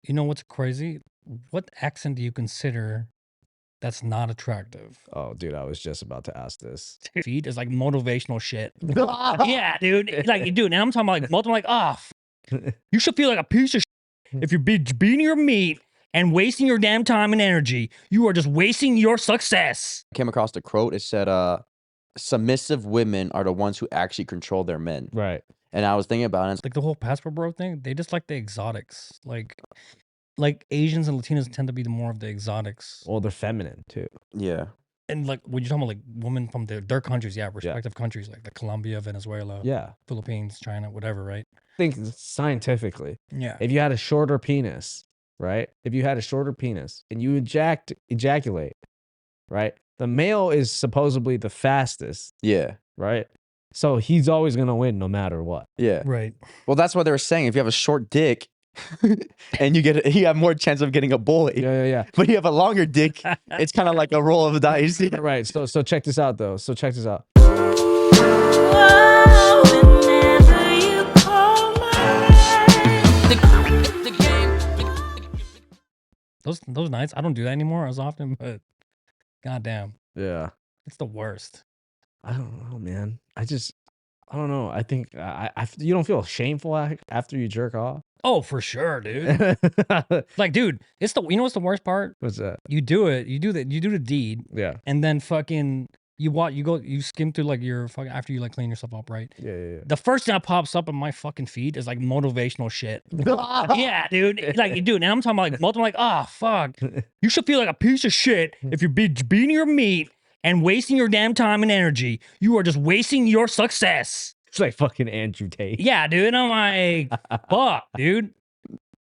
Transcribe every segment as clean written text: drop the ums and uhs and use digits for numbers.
You know what's crazy? What accent do you consider that's not attractive? Oh, dude, I was just about to ask this. Feet is like motivational shit. Yeah, dude. Like, dude, and I'm talking about like multiple, like, you should feel like a piece of shit if you're beating your meat and wasting your damn time and energy. You are just wasting your success. I came across the quote. It said, submissive women are the ones who actually control their men. Right. And I was thinking about it. Like the whole passport bro thing, they just like the exotics. Like Asians and Latinos tend to be the more of the exotics. Well, they're feminine too. Yeah. And like when you're talking about like women from their countries, respective countries, like the Colombia, Venezuela, Yeah. Philippines, China, whatever, right? Think scientifically. Yeah. If you had a shorter penis, right? If you had a shorter penis and you ejaculate, right? The male is supposedly the fastest, Yeah. right? So he's always gonna win no matter what. Yeah. Right. Well, that's what they were saying. If you have a short dick and you have more chance of getting a boy. Yeah. But you have a longer dick, it's kind of like a roll of the dice. Right. So check this out though. Check this out. Those nights, I don't do that anymore as often, but goddamn, Yeah. it's the worst. I don't know, man. I don't know. I think you don't feel shameful after you jerk off. Oh, for sure, dude. Like, dude, you know what's the worst part? What's that? You do the deed, Yeah. and then fucking you skim through like your fucking after you like clean yourself up, right? Yeah. The first thing that pops up on my fucking feed is like motivational shit. Yeah, dude. Like, dude, and I'm talking about like multiple, like, fuck. You should feel like a piece of shit if you're beating your meat and wasting your damn time and energy. You are just wasting your success. It's like fucking Andrew Tate. Yeah, dude. I'm like, fuck, dude.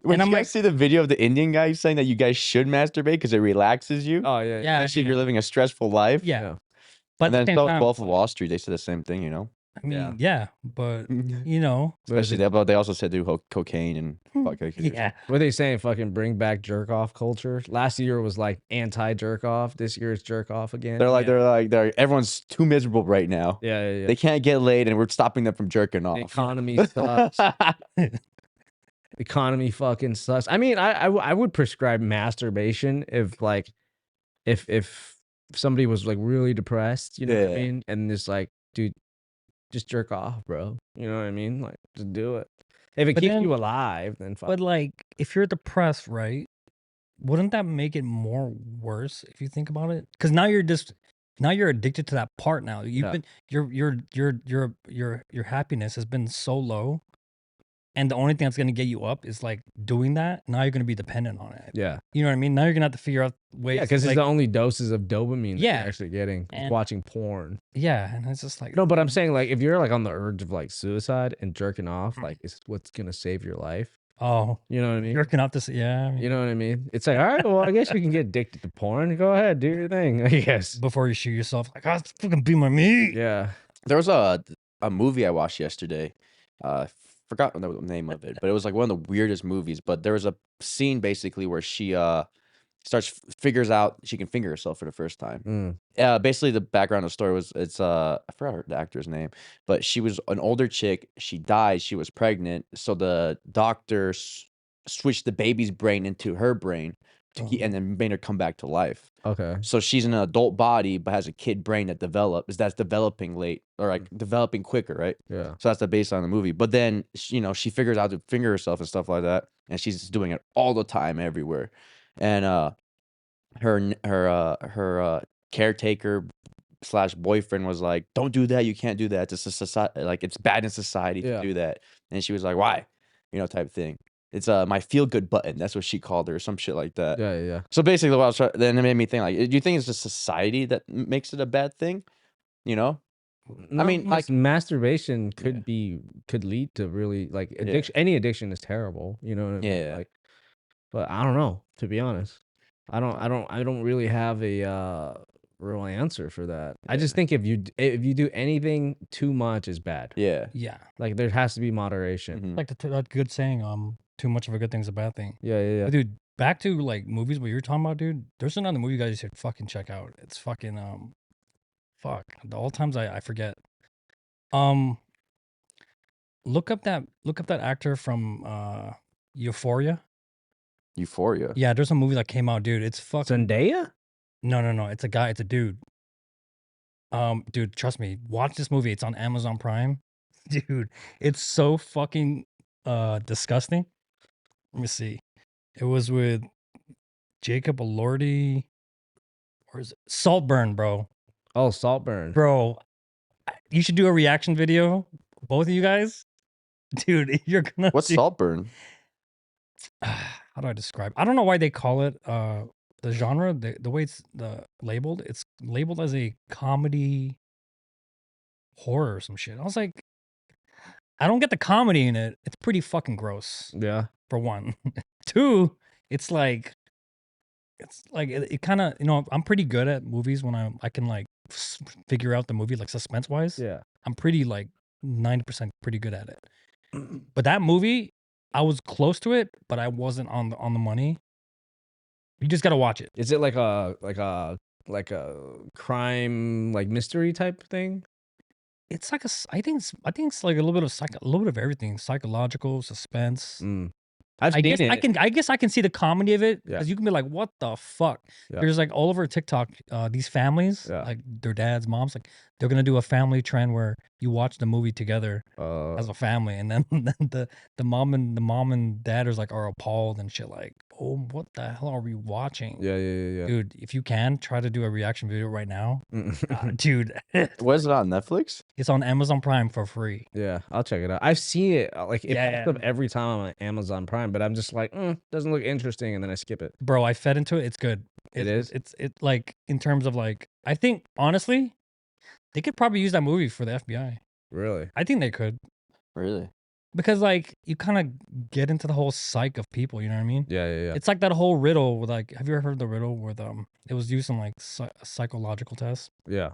When And you I'm guys like- see the video of the Indian guy saying that you guys should masterbate because it relaxes you, Oh yeah. Yeah. especially if you're living a stressful life. Yeah. But And at the then same time, Wolf of Wall Street, they said the same thing, you know? I mean, Yeah. but you know, Especially but they also said do cocaine and fuck yeah. What are they saying? Fucking bring back jerk off culture. Last year was like anti jerk off. This year is jerk off again. They're like everyone's too miserable right now. Yeah. They can't get laid, and we're stopping them from jerking The off. economy sucks. Economy fucking sucks. I mean, I would prescribe masturbation if somebody was like really depressed, you know what I Yeah. mean? And it's like, dude, just jerk off, bro. You know what I mean? Like, just do it. If it But keeps then- you alive, then fuck. But like, if you're depressed, right? Wouldn't that make it more worse if you think about it? Because now you're addicted to that part. Now you've been your happiness has been so low, and the only thing that's gonna get you up is like doing that. Now you're gonna be dependent on it. Yeah. You know what I mean? Now you're gonna have to figure out ways. Yeah, because like, it's the only doses of dopamine that Yeah. you're actually getting is And- watching porn. yeah, and it's just like No, but I'm saying like if you're like on the urge of like suicide and jerking off, Mm. like it's what's gonna save your life. oh, You know what I mean? jerking off this. Yeah, I mean, You know what I mean? It's like, all right, well, I guess you can get addicted to porn. Go ahead, do your thing, I guess. before you shoot yourself, like, oh, it's fucking be my meat. Yeah. There was a movie I watched yesterday. Forgot the name of it, but it was like one of the weirdest movies. But there was a scene basically where she figures out she can finger herself for the first time. Basically the background of the story was I forgot the actor's name, but she was an older chick. She died. She was pregnant, so the doctor switched the baby's brain into her brain, and then made her come back to life. Okay. So she's in an adult body, but has a kid brain that's developing late or like developing quicker, right? Yeah. So that's the baseline of the movie. But then she figures out to finger herself and stuff like that, and she's doing it all the time, everywhere. And her caretaker / boyfriend was like, "Don't do that. You can't do that. It's a society, like it's bad in society to do that." And she was like, "Why?" Type thing. It's my feel good button. That's what she called her, or some shit like that. Yeah. So basically, then it made me think like, do you think it's the society that makes it a bad thing? No, I mean, like masturbation could lead to really like addiction. Any addiction is terrible. You know what I mean? Yeah. Like, but I don't know, to be honest. I don't really have a real answer for that. I just think if you do anything too much is bad. Yeah. Yeah, Like there has to be moderation. Mhm. like that good saying, too much of a good thing's a bad thing. Yeah. But dude, back to like movies, what you're talking about, dude. There's another movie you guys should fucking check out. It's fucking fuck. The all times I forget. Look up that actor from Euphoria. Euphoria. Yeah, there's a movie that came out, dude. It's fucking Zendaya? no. It's a guy. It's a dude. Dude, trust me. Watch this movie. It's on Amazon Prime. Dude, it's so fucking disgusting. Let me see. It was with Jacob Elordi. Or is it Saltburn, bro? Oh, Saltburn. Bro, you should do a reaction video. Both of you guys. Dude, you're gonna What's see. Saltburn? How do I describe? I don't know why they call it the genre, the way it's labeled. It's labeled as a comedy horror or some shit. I was like, I don't get the comedy in it. It's pretty fucking gross. Yeah. For one. Two, it's like it kind of, I'm pretty good at movies when I can like figure out the movie like suspense wise. Yeah. I'm pretty like 90% pretty good at it. But that movie, I was close to it, but I wasn't on the money. You just gotta watch it. Is it like a crime like mystery type thing? It's like I think it's like a little bit of a little bit of everything, psychological, suspense. I've seen it. I guess I can see the comedy of it Yeah. because you can be like, what the fuck? Yeah. There's like all over TikTok, these families, Yeah. like their dads, moms, like they're gonna do a family trend where you watch the movie together as a family, and then the mom and dad are appalled and shit. Like, oh, what the hell are we watching? Yeah. Dude, if you can try to do a reaction video right now, dude, Was it on Netflix? it's on Amazon Prime for free. Yeah, I'll check it out. I've seen it like it Yeah, pops up every time on Amazon Prime, but I'm just like, doesn't look interesting, and then I skip it. Bro, I fed into it. It's good. It's like in terms of like, I think honestly, they could probably use that movie for the FBI. Really? I think they could. Really? Because like you kind of get into the whole psyche of people, you know what I mean? Yeah. It's like that whole riddle with like, have you ever heard of the riddle where it was used in like a psychological test Yeah.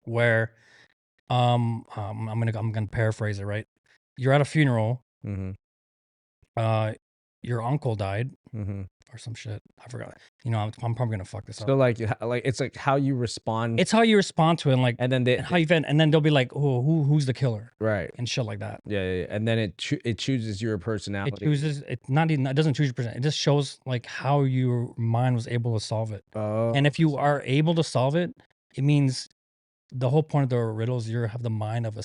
where I'm gonna paraphrase it, right? You're at a funeral, your uncle died or some shit. I forgot. I'm probably gonna fuck this up. So like it's like how you respond. It's how you respond to it, and then how you vent, and then they'll be like, "Oh, who's the killer?" Right. And shit like that. Yeah. And then it chooses your personality. It chooses. It not even. It doesn't choose your personality. It just shows like how your mind was able to solve it. Oh. And if you are able to solve it, it means the whole point of the riddle is you have the mind of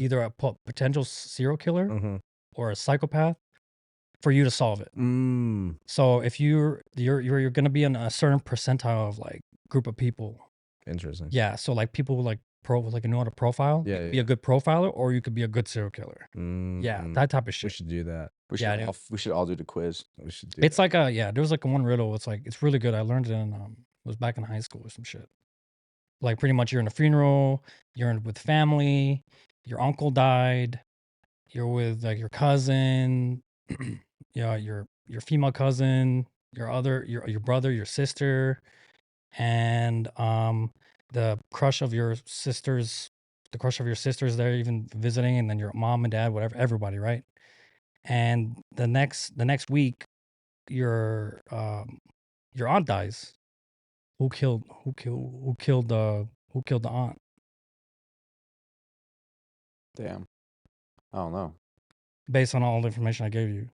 either a potential serial killer or a psychopath for you to solve it. So if you're gonna be in a certain percentile of like group of people. Interesting. Yeah. So like people like you know how to profile. Yeah. You could be a good profiler, or you could be a good serial killer. Yeah, that type of shit. We should do that. We should all do the quiz. We should do. It's like there was like one riddle. It's really good. I learned it it was back in high school or some shit. Like pretty much you're in a funeral, with family, your uncle died, you're with like your cousin, yeah, your female cousin, your brother, your sister, and the crush of your sister's there even visiting, and then your mom and dad, whatever, everybody, right? And the next week your aunt dies. Who killed the aunt? Damn. I don't know. Based on all the information I gave you.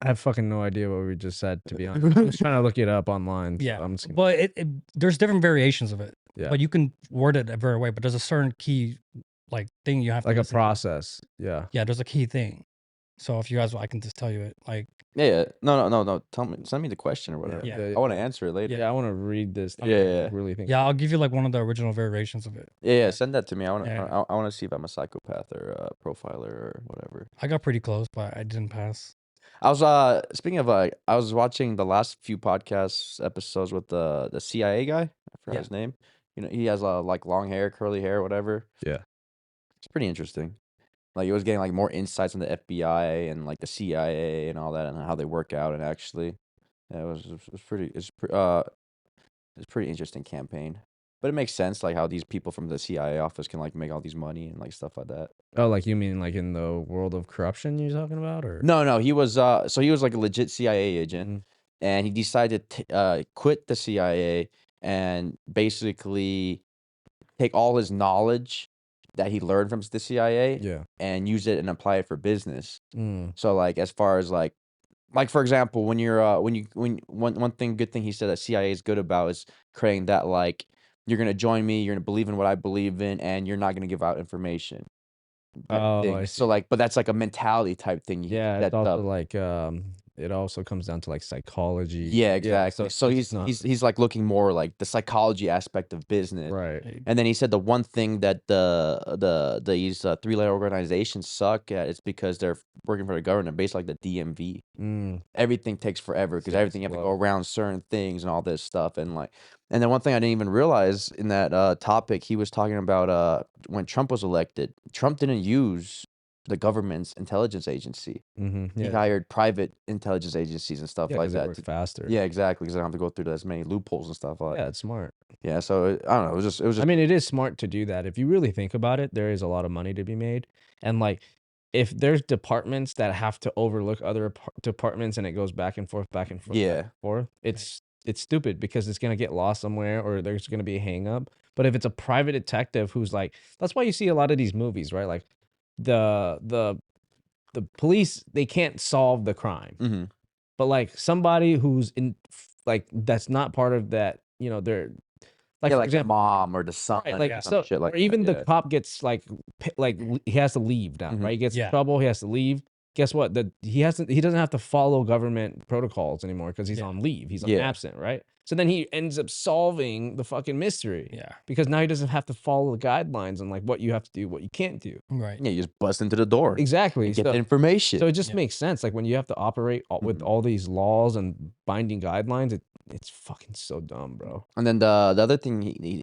I have fucking no idea what we just said, to be honest. I'm just trying to look it up online. Yeah. But there's different variations of it. Yeah. But you can word it a very way, but there's a certain key like thing you have to like a process. Yeah. Yeah, there's a key thing. So if you guys, I can just tell you it. Like, yeah. No. Send me the question or whatever. Yeah. I want to answer it later. Yeah, I want to read this. Yeah. Really think. Yeah, I'll give you like one of the original variations of it. Yeah. Send that to me. I want Yeah. to see if I'm a psychopath or a profiler or whatever. I got pretty close, but I didn't pass. I was speaking of I was watching the last few podcast episodes with the CIA guy. I forgot his name. He has like long hair, curly hair, whatever. Yeah. It's pretty interesting. Like it was getting like more insights on the FBI and like the CIA and all that and how they work out, and actually it was pretty it's pretty interesting campaign. But it makes sense like how these people from the CIA office can like make all these money and like stuff like that. Oh, like you mean like in the world of corruption you're talking about, or No, he was he was like a legit CIA agent, and he decided to quit the CIA and basically take all his knowledge that he learned from the CIA yeah, and use it and apply it for business. Mm. So like as far as like like for example, when you're one good thing he said that CIA is good about is creating that like you're gonna join me, you're gonna believe in what I believe in, and you're not gonna give out information. Oh, I Thing. So see. like, but that's like a mentality type thing. Yeah, it's That also like it also comes down to like psychology. Yeah, Yeah, so exactly. So it's not he's like looking more like the psychology aspect of business. right. And then he said the one thing that these three-letter organizations suck at is because they're working for the government, based like the DMV. Mm, Everything takes forever because yeah, everything you have to go slow. around certain things and all this stuff. And like, and then one thing I didn't even realize in that topic, he was talking about when Trump was elected, Trump didn't use the government's intelligence agency. He Yeah, hired private intelligence agencies and stuff yeah, like because it that. works faster. Yeah, exactly. Because I don't have to go through as many loopholes and stuff like. Yeah, it's smart. Yeah, so I don't know. It was just. I mean, it is smart to do that. If you really think about it, there is a lot of money to be made. And like, if there's departments that have to overlook other departments and it goes back and forth, back and forth, back Yeah. and forth, it's stupid because it's gonna get lost somewhere or there's gonna be a hang up. But if it's a private detective who's like, that's why you see a lot of these movies, right? Like the police, they can't solve the crime. Mm-hmm. But like somebody who's in like that's not part of that, they're like, Yeah, for like the example, mom or the son, right, like like some so, shit like or even that. the Yeah. cop gets like he has to leave now, Mhm. right? He gets in Yeah. trouble, he has to leave. Guess what? He doesn't have to follow government protocols anymore because he's Yeah. on leave. He's on Yeah. absent, right? So then he ends up solving the fucking mystery. Yeah. Because now he doesn't have to follow the guidelines on like what you have to do, what you can't do. Right. Yeah, you just bust into the door. Exactly. And get So, the information. so it just Yeah. makes sense. Like when you have to operate with Mhm. all these laws and binding guidelines, it's fucking so dumb, bro. And then the other thing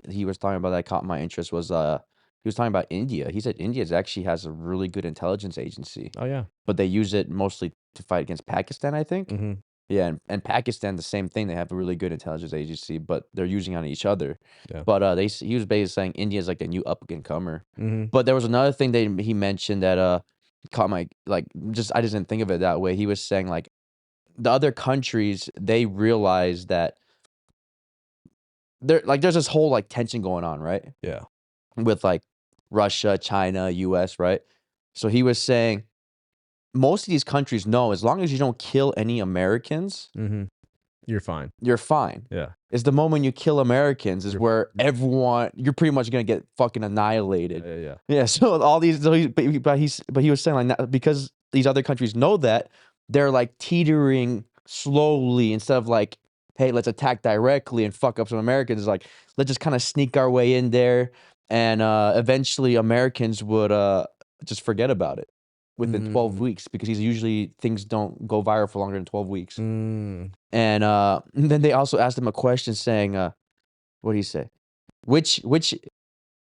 he was talking about that caught my interest was he was talking about India. He said India actually has a really good intelligence agency, Oh yeah. but they use it mostly to fight against Pakistan, I think. Mm-hmm. Yeah, and Pakistan the same thing. They have a really good intelligence agency, but they're using on each other. Yeah. But he was basically saying India is like the new up and comer. Mm-hmm. But there was another thing that he mentioned that caught my I just didn't think of it that way. He was saying like the other countries, they realize that there's this whole like tension going on, right? Yeah. With like Russia, China, US, right? So he was saying most of these countries know as long as you don't kill any Americans, Mm-hmm. You're fine. you're fine. Yeah. It's the moment you kill Americans is You're- where you're pretty much gonna get fucking annihilated. Yeah. Yeah, so all these, but he was saying like because these other countries know that, they're like teetering slowly instead of like, hey, let's attack directly and fuck up some Americans. It's like let's just kind of sneak our way in there, and eventually Americans would just forget about it within 12 weeks because usually things don't go viral for longer than 12 weeks. Mm. And then they also asked him a question saying, what do you say? Which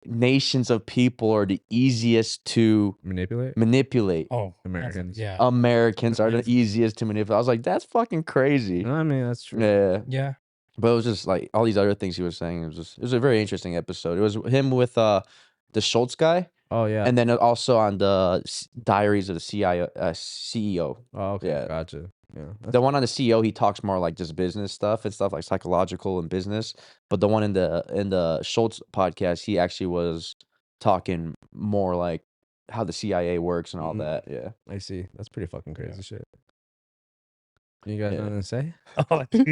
nations of people are the easiest to Manipulate. Oh, Americans. Yeah. Americans are the easiest to manipulate. I was like, that's fucking crazy. I mean, that's true. Yeah. Yeah. But it was just like all these other things he was saying. It was a very interesting episode. It was him with the Schultz guy. Oh yeah. And then also on the Diaries of the CEO. Oh okay. Yeah. Gotcha. Yeah. The one on the CEO, he talks more like just business stuff and stuff like psychological and business. But the one in the Schultz podcast, he actually was talking more like how the CIA works and all Mhm. that. Yeah. I see. That's pretty fucking crazy shit. You got Yeah. nothing to say? Oh, dude,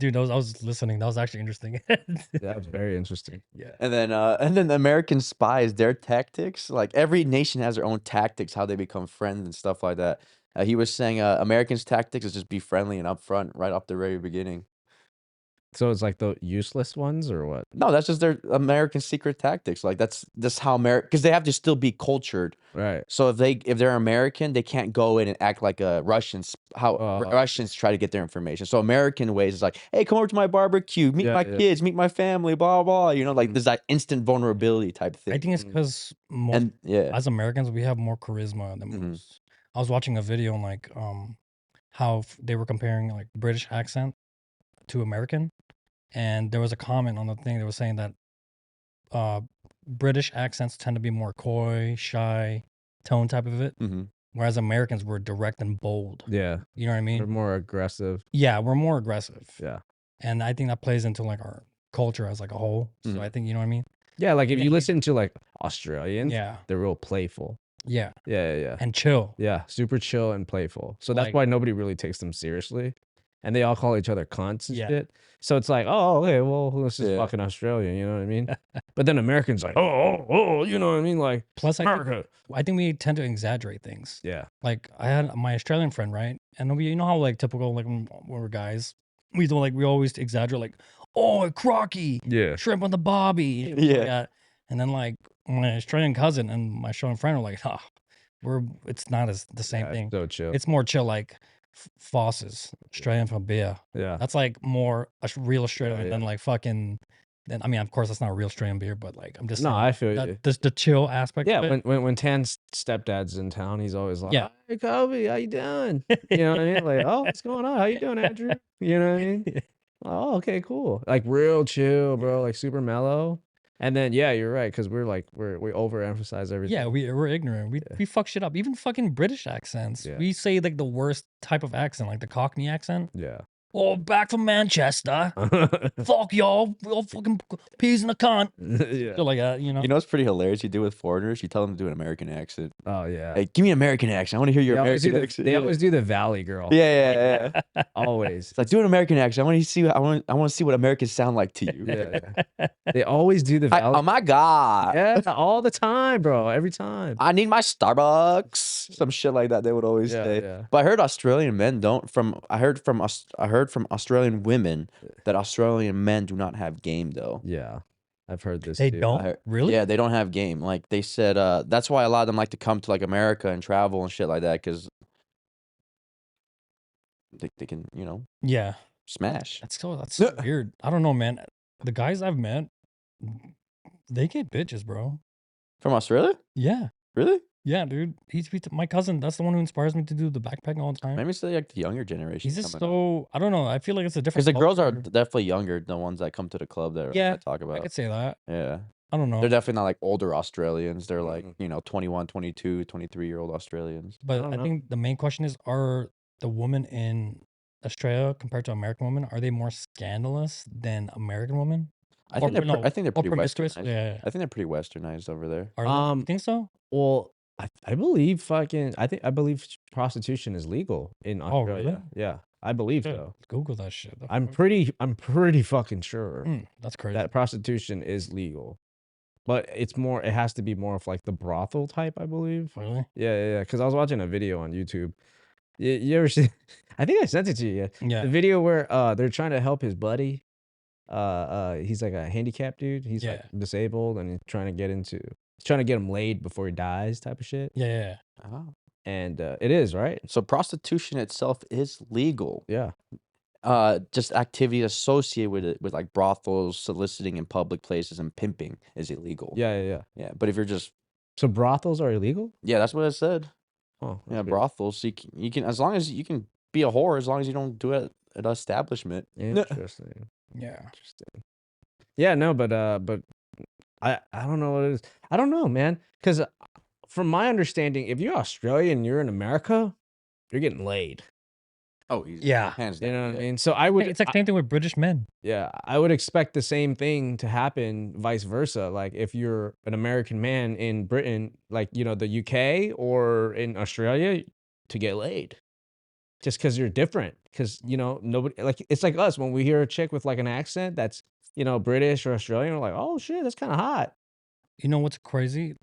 dude. I was listening. That was actually interesting. That was very interesting. Yeah. And then the American spies, their tactics, like every nation has their own tactics, how they become friends and stuff like that. He was saying Americans' tactics is just be friendly and upfront right off the very beginning. So it's like the useless ones or what? No, that's just their American secret tactics. Like that's how because they have to still be cultured. Right. So if they're American, they can't go in and act like a Russians. How Russians try to get their information. So American ways is like, hey, come over to my barbecue, meet my kids, meet my family, blah blah. Like there's that instant vulnerability type thing. I think it's because as Americans we have more charisma than Mhm. most. I was watching a video on like how they were comparing like British accent to American, and there was a comment on the thing that was saying that British accents tend to be more coy, shy, tone type of it, whereas Americans were direct and bold. Yeah. You know what I mean? They're more aggressive. Yeah, we're more aggressive. Yeah. And I think that plays into like our culture as like a whole. So I think, you know what I mean? Yeah, like if you listen to like Australians, Yeah. they're real playful. Yeah, Yeah. and chill. Yeah, super chill and playful. So that's Like, why nobody really takes them seriously. And they all call each other cunts and yeah. shit. So it's like, oh, okay, well, this is Yeah. fucking Australia, you know what I mean? But then Americans like, oh, you know what I mean? Like, Plus, America. I think we tend to exaggerate things. Yeah. Like, I had my Australian friend, right? And you know how like typical like when we're guys, we always exaggerate like, oh, crocky, Yeah. shrimp on the bobby, shit like Yeah. that. And then like my Australian cousin and my Australian friend are like, it's not as the same Yeah, thing. so chill. It's more chill, like Fosses, Australian for beer. Yeah. That's like more real Australian yeah. than like fucking. Then I mean, of course, that's not a real Australian beer, but like I'm just No, saying, I feel that you. the chill aspect. Yeah, of it. when Tan's stepdad's in town, he's always like, Yeah. hey, Kobe, how you doing? You know what I mean? Like, oh, what's going on? How you doing, Andrew? You know what I mean? Oh, okay, cool. Like real chill, bro. Like super mellow. And then yeah, you're right, because we overemphasize everything. Yeah, we're ignorant. We fuck shit up. Even fucking British accents. Yeah. We say like the worst type of accent, like the Cockney accent. Yeah. Oh, back from Manchester. Fuck y'all. We all fucking peas in a cunt. Yeah. So like that, you know. You know what's pretty hilarious? You do with foreigners. You tell them to do an American accent. Oh yeah. Hey, give me an American accent. I want to hear your American accent. They always do the Valley Girl. Yeah. Always. It's like, do an American accent. I want to see. I want to see what Americans sound like to you. Yeah. They always do the Valley. Oh my god. Yeah, all the time, bro. Every time. I need my Starbucks. Some shit like that they would always say. Yeah. But I heard Australian men don't. I heard from Australian women that Australian men do not have game though. Yeah. I've heard this They too. don't really. Yeah, they don't have game. Like they said, that's why a lot of them like to come to like America and travel and shit like that because they can, Yeah. smash. That's so weird. I don't know, man. The guys I've met, they get bitches, bro. From Australia? Yeah. Really? Yeah, dude. My cousin. That's the one who inspires me to do the backpacking all the time. Maybe it's like the younger generation. He's just coming up. so. I don't know. I feel like it's a different. Because the girls are culture. definitely younger, the ones that come to the club that Yeah, I talk I about. could say that. Yeah. I don't know. They're definitely not like older Australians. They're like, Mhm. 21, 22, 23-year-old Australians. But don't I know. think the main question is: are the women in Australia compared to American women, are they more scandalous than American women? I think they're pretty promiscuous? westernized. Yeah. I think they're pretty westernized over there. Are they? You think so? Well, I believe I believe prostitution is legal in Oh, Australia. really? Yeah, I believe Shit, so. Google that shit. I'm pretty fucking sure That's crazy. that prostitution is legal. But it has to be more of like the brothel type, I believe. Really? Yeah. Because I was watching a video on YouTube. You ever see? I think I sent it to you. Yeah. The video where they're trying to help his buddy. He's like a handicapped dude. He's like disabled, and he's trying to get him laid before he dies, type of shit. Yeah. Oh. And it is right. So prostitution itself is legal. Yeah. Just activity associated with it, with like brothels, soliciting in public places, and pimping is illegal. Yeah. Yeah, but if you're just So brothels are illegal? yeah, that's what it said. Oh, Yeah, brothels. So you can as long as you can be a whore, as long as you don't do it at an establishment. Interesting. Yeah. Interesting. Yeah, no, but I don't know what it is. I don't know, man. Because from my understanding, if you're Australian, you're in America, you're getting laid. Oh, easy. Yeah. Hands down. You know what I mean? So I would. It's like same thing with British men. Yeah, I would expect the same thing to happen, vice versa. Like if you're an American man in Britain, like the UK or in Australia, to get laid, just because you're different. Because nobody like it's like us when we hear a chick with like an accent that's British or Australian, we're like, oh shit, that's kind of hot. You know what's crazy?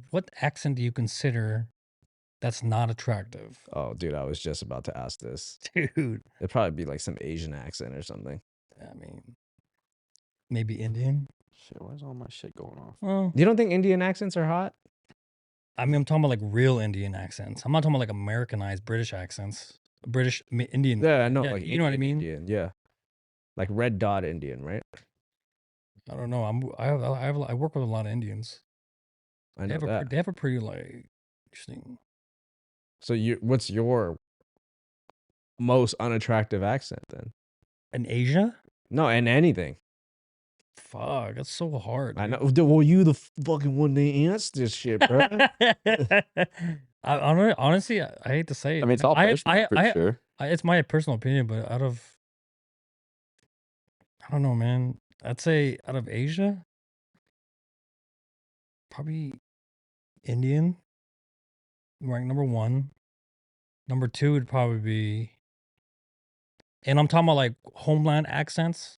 What accent do you consider that's not attractive? Oh, dude, I was just about to ask this. Dude. It'd probably be like some Asian accent or something. I mean, maybe Indian. Shit, why is all my shit going off? Well, You don't think Indian accents are hot? I mean, I'm talking about like real Indian accents. I'm not talking about like Americanized British accents. Indian. Yeah, no, Yeah, like you know what I mean? Indian, yeah, like red dot Indian, right? I don't know. I work with a lot of Indians. I know that. They have a pretty like interesting. So what's your most unattractive accent then? In Asia? No, and anything. Fuck, that's so hard. I know. Well, you the fucking one that answered this shit, bro. Honestly, I hate to say it. I mean, it's all personal, for sure. It's my personal opinion, but I don't know, man. I'd say out of Asia, probably Indian. ranked number 1. Number 2 would probably be, and I'm talking about like homeland accents.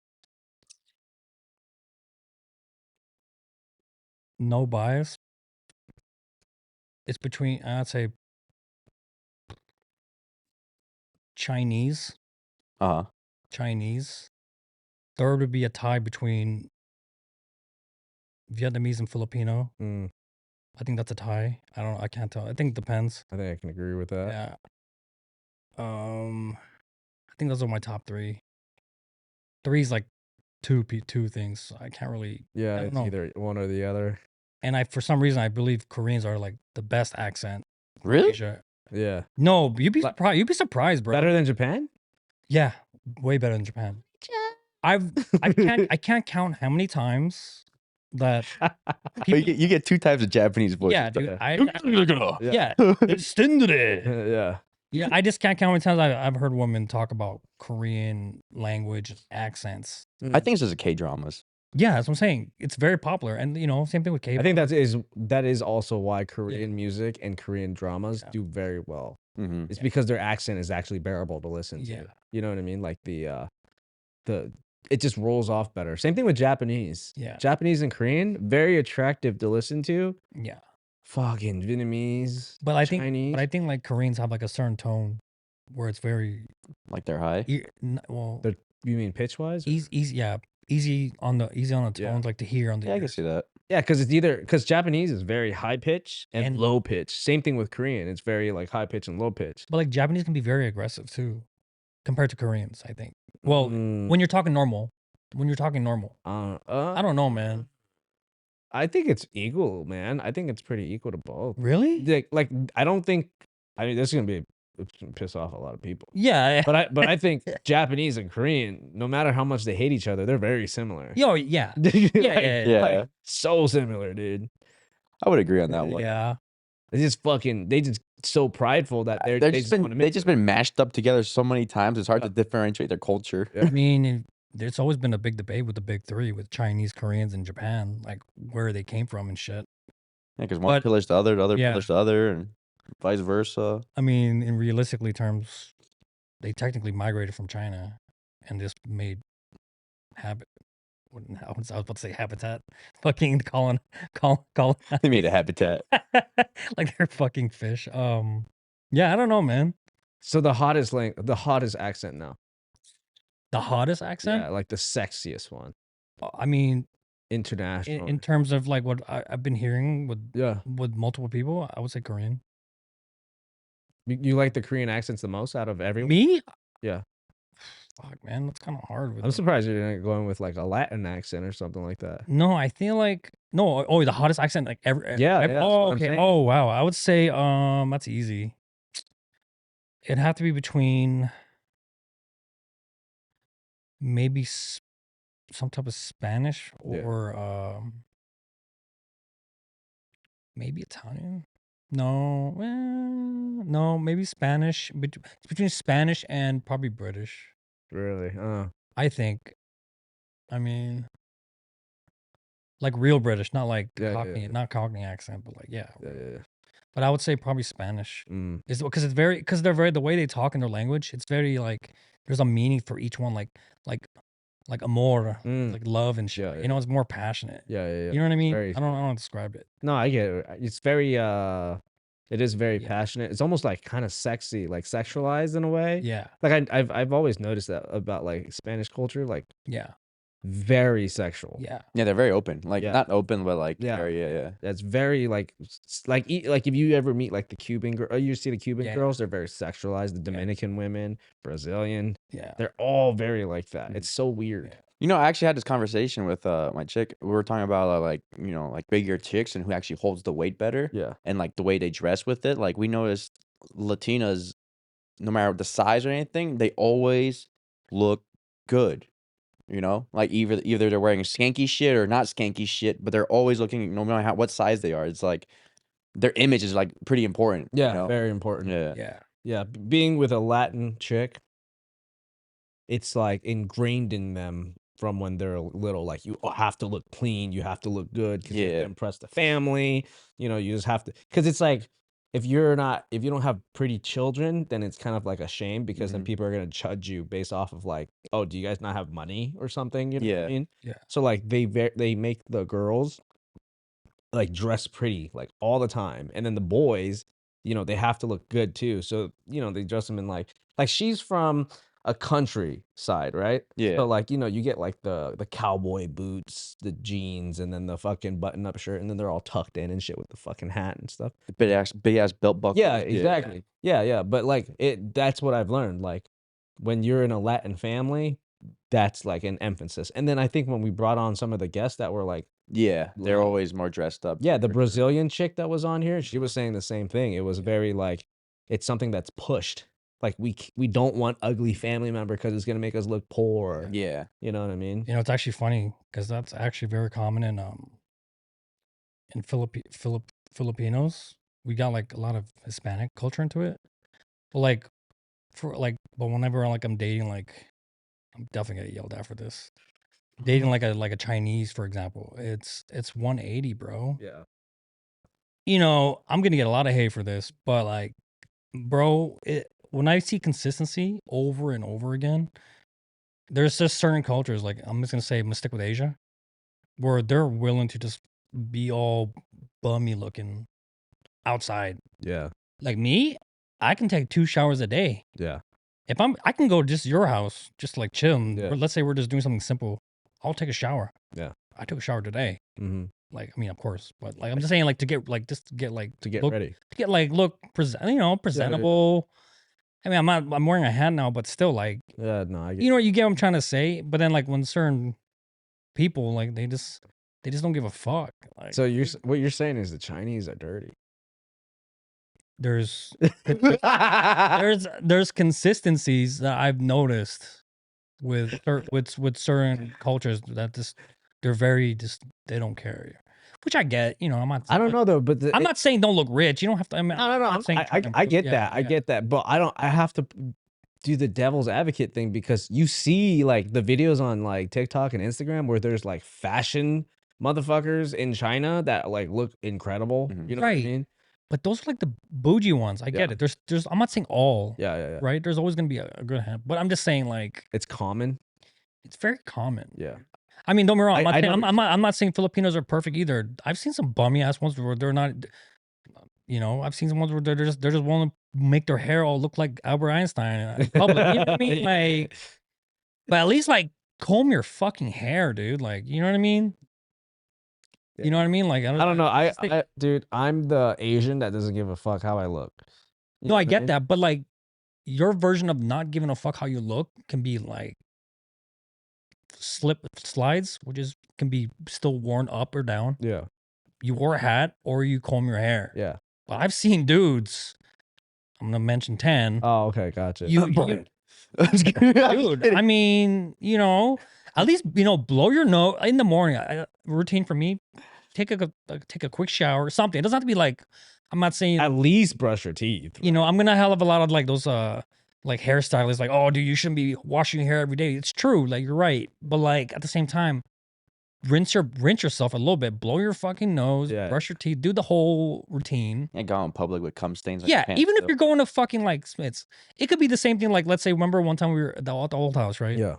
No bias. It's between, I'd say, Chinese. Chinese. Third would be a tie between Vietnamese and Filipino. I think that's a tie. I can't tell. I think it depends. I think I can agree with that. Yeah. I think those are my top 3. 3 is like two things. I can't really. Yeah, I don't it's know. either one or the other. And for some reason, I believe Koreans are like the best accent. Really? Asia. Yeah. No, you'd be surprised. You'd be surprised, bro. Better than Japan? Yeah, way better than Japan. I can't count how many times that people. You get 2 types of Japanese voices. Yeah, dude. Yeah. It's Stindere. Yeah. Yeah, I just can't count how many times I've heard women talk about Korean language accents. I think it's just K-dramas. Yeah, that's what I'm saying. It's very popular, and same thing with K-pop. I think that is also why Korean music and Korean dramas do very well. Mm-hmm. It's because their accent is actually bearable to listen to. Yeah. You know what I mean? Like it just rolls off better. Same thing with Japanese. Yeah. Japanese and Korean, very attractive to listen to. Yeah. Fucking Vietnamese. But I Chinese. think like Koreans have like a certain tone where it's very like they're high. Well, you mean pitch wise? Easy on the tones, Yeah. like to hear on the. Yeah, I can see that. Yeah, because Japanese is very high pitch and low pitch. Same thing with Korean. It's very like high pitch and low pitch. But like Japanese can be very aggressive too, compared to Koreans. I think. Well, when you're talking normal. I don't know, man. I think it's equal, man. I think it's pretty equal to both. Really? Like I don't think. I mean, this is gonna piss off a lot of people. Yeah. But I think Japanese and Korean, no matter how much they hate each other, they're very similar. Yo, yeah. Yeah. Like, so similar, dude. I would agree on that one. Yeah. They just so prideful that they just been mashed up together so many times. It's hard to differentiate their culture. I mean, there's always been a big debate with the big 3, with Chinese, Koreans, and Japan, like where they came from and shit. Yeah, because one pillars the other pillars the other, and vice versa. I mean, in realistically terms, they technically migrated from China and just made habit. I was about to say habitat. Fucking calling. They made a habitat. Like they're fucking fish. Yeah, I don't know, man. So the hottest accent now. The hottest accent? Yeah, like the sexiest one. I mean, international. In terms of like what I've been hearing with multiple people, I would say Korean. You like the Korean accents the most out of everyone? Me? Yeah. Fuck, man, that's kind of hard. I'm surprised you're not going with like a Latin accent or something like that. No, I feel like the hottest accent like ever. Yeah. Oh, okay. Oh, wow. I would say that's easy. It'd have to be between maybe some type of Spanish or maybe Italian. No, maybe Spanish. It's between Spanish and probably British. Really? I think. I mean, like real British, not like Cockney, not Cockney accent, but like yeah. But I would say probably Spanish. Is because they're very the way they talk in their language. It's very like there's a meaning for each one, like amor, like love and shit. You know, it's more passionate. Yeah. You know what I mean? I don't know how to describe it. No, I get it. It's very it is very passionate. It's almost like kind of sexy, like sexualized in a way. Yeah. Like I've always noticed that about like Spanish culture, like very sexual. Yeah. Yeah, they're very open. Like not open, but like very, That's very like if you ever meet like the Cuban girl, you see the Cuban girls, they're very sexualized. The Dominican women, Brazilian, they're all very like that. It's so weird. You know, I actually had this conversation with my chick. We were talking about like bigger chicks and who actually holds the weight better. Yeah. And like the way they dress with it. Like we noticed Latinas, no matter the size or anything, they always look good. You know, like either they're wearing skanky shit or not skanky shit, but they're always looking, no matter what size they are. It's like their image is like pretty important. Yeah, you know? very important. Yeah. Being with a Latin chick, it's like ingrained in them from when they're little. Like you have to look clean, you have to look good because you have to impress the family. You know, you just have to, because it's like if you don't have pretty children, then it's kind of like a shame because then Mhm. people are gonna judge you based off of like, oh, do you guys not have money or something? You know what I Yeah. mean? Yeah. So like they make the girls like dress pretty like all the time, and then the boys, they have to look good too. So they dress them in like she's from a countryside, right? Yeah. So like you get like the cowboy boots, the jeans, and then the fucking button up shirt, and then they're all tucked in and shit with the fucking hat and stuff. Big ass belt buckle. Yeah, exactly. Yeah. But like that's what I've learned. Like when you're in a Latin family, that's like an emphasis. And then I think when we brought on some of the guests that were like, Yeah, they're Like- always more dressed up. yeah, the for sure. Brazilian chick that was on here, she was saying the same thing. It was very like, it's something that's pushed. Like we don't want ugly family member because it's gonna make us look poor. Yeah. You know what I mean? You know, it's actually funny because that's actually very common in Filipinos. We got like a lot of Hispanic culture into it. But like but whenever like I'm dating, like I'm definitely gonna get yelled at for this. Dating like a Chinese, for example, it's 180, bro. Yeah. You know, I'm gonna get a lot of hate for this, but like, bro, when I see consistency over and over again, there's just certain cultures, like I'm just gonna say, I'm gonna stick with Asia, where they're willing to just be all bummy looking outside. Yeah. Like me, I can take 2 showers a day. Yeah. If I can go just your house, just like chill. Yeah. Or let's say we're just doing something simple. I'll take a shower. Yeah. I took a shower today. Mm-hmm. Like, I mean, of course, but like I'm just saying, like to get like just to get like To get look, ready. to get like look presentable. I mean, I'm wearing a hat now, but still, like, Yeah. No, I get. you know what you get what I'm trying to say. But then like when certain people like they just don't give a fuck. Like, So what you're saying is the Chinese are dirty. there's consistencies that I've noticed with certain cultures that just they're very just they don't care, which I get. You know, I don't know though, but I'm not saying don't look rich. You don't have to. I mean, No. I'm not saying I get that. I get that, but I have to do the devil's advocate thing because you see like the videos on like TikTok and Instagram where there's like fashion motherfuckers in China that like look incredible. Mhm. You know what I Right. mean? But those are like the bougie ones. I get Yeah. it. There's. I'm not saying all. Yeah. Right. There's always gonna be a good hand, but I'm just saying like It's common. it's very common. Yeah. I mean, don't be wrong. I I'm not saying Filipinos are perfect either. I've seen some bummy ass ones where they're not. You know, I've seen some ones where they're just willing to make their hair all look like Albert Einstein in public. You know what I mean? Like, but at least like comb your fucking hair, dude. Like, you know what I mean? You know what I mean? Like, I don't know. just think- Dude, I'm the Asian that doesn't give a fuck how I look. You no, know I what get mean? that, but like, your version of not giving a fuck how you look can be like slides, which is can be still worn up or down. Yeah. You wore a hat or you comb your hair. Yeah. But I've seen dudes. I'm gonna mention 10. Oh, okay, gotcha. Dude, I mean, you know, at least blow your nose in the morning. Routine for me, take a quick shower, something. It doesn't have to be like. I'm not saying At least brush your teeth. you know. I'm gonna have a lot of like those like hairstylists like, oh, dude, you shouldn't be washing your hair every day. It's true, like you're right, but like at the same time, rinse yourself a little bit, blow your fucking nose, Yeah. brush your teeth, do the whole routine. And go in public with cum stains on your Yeah, pants. even if still. you're going to fucking like Smith's, it could be the same thing. Like, let's say, remember one time we were at the old house, right? Yeah.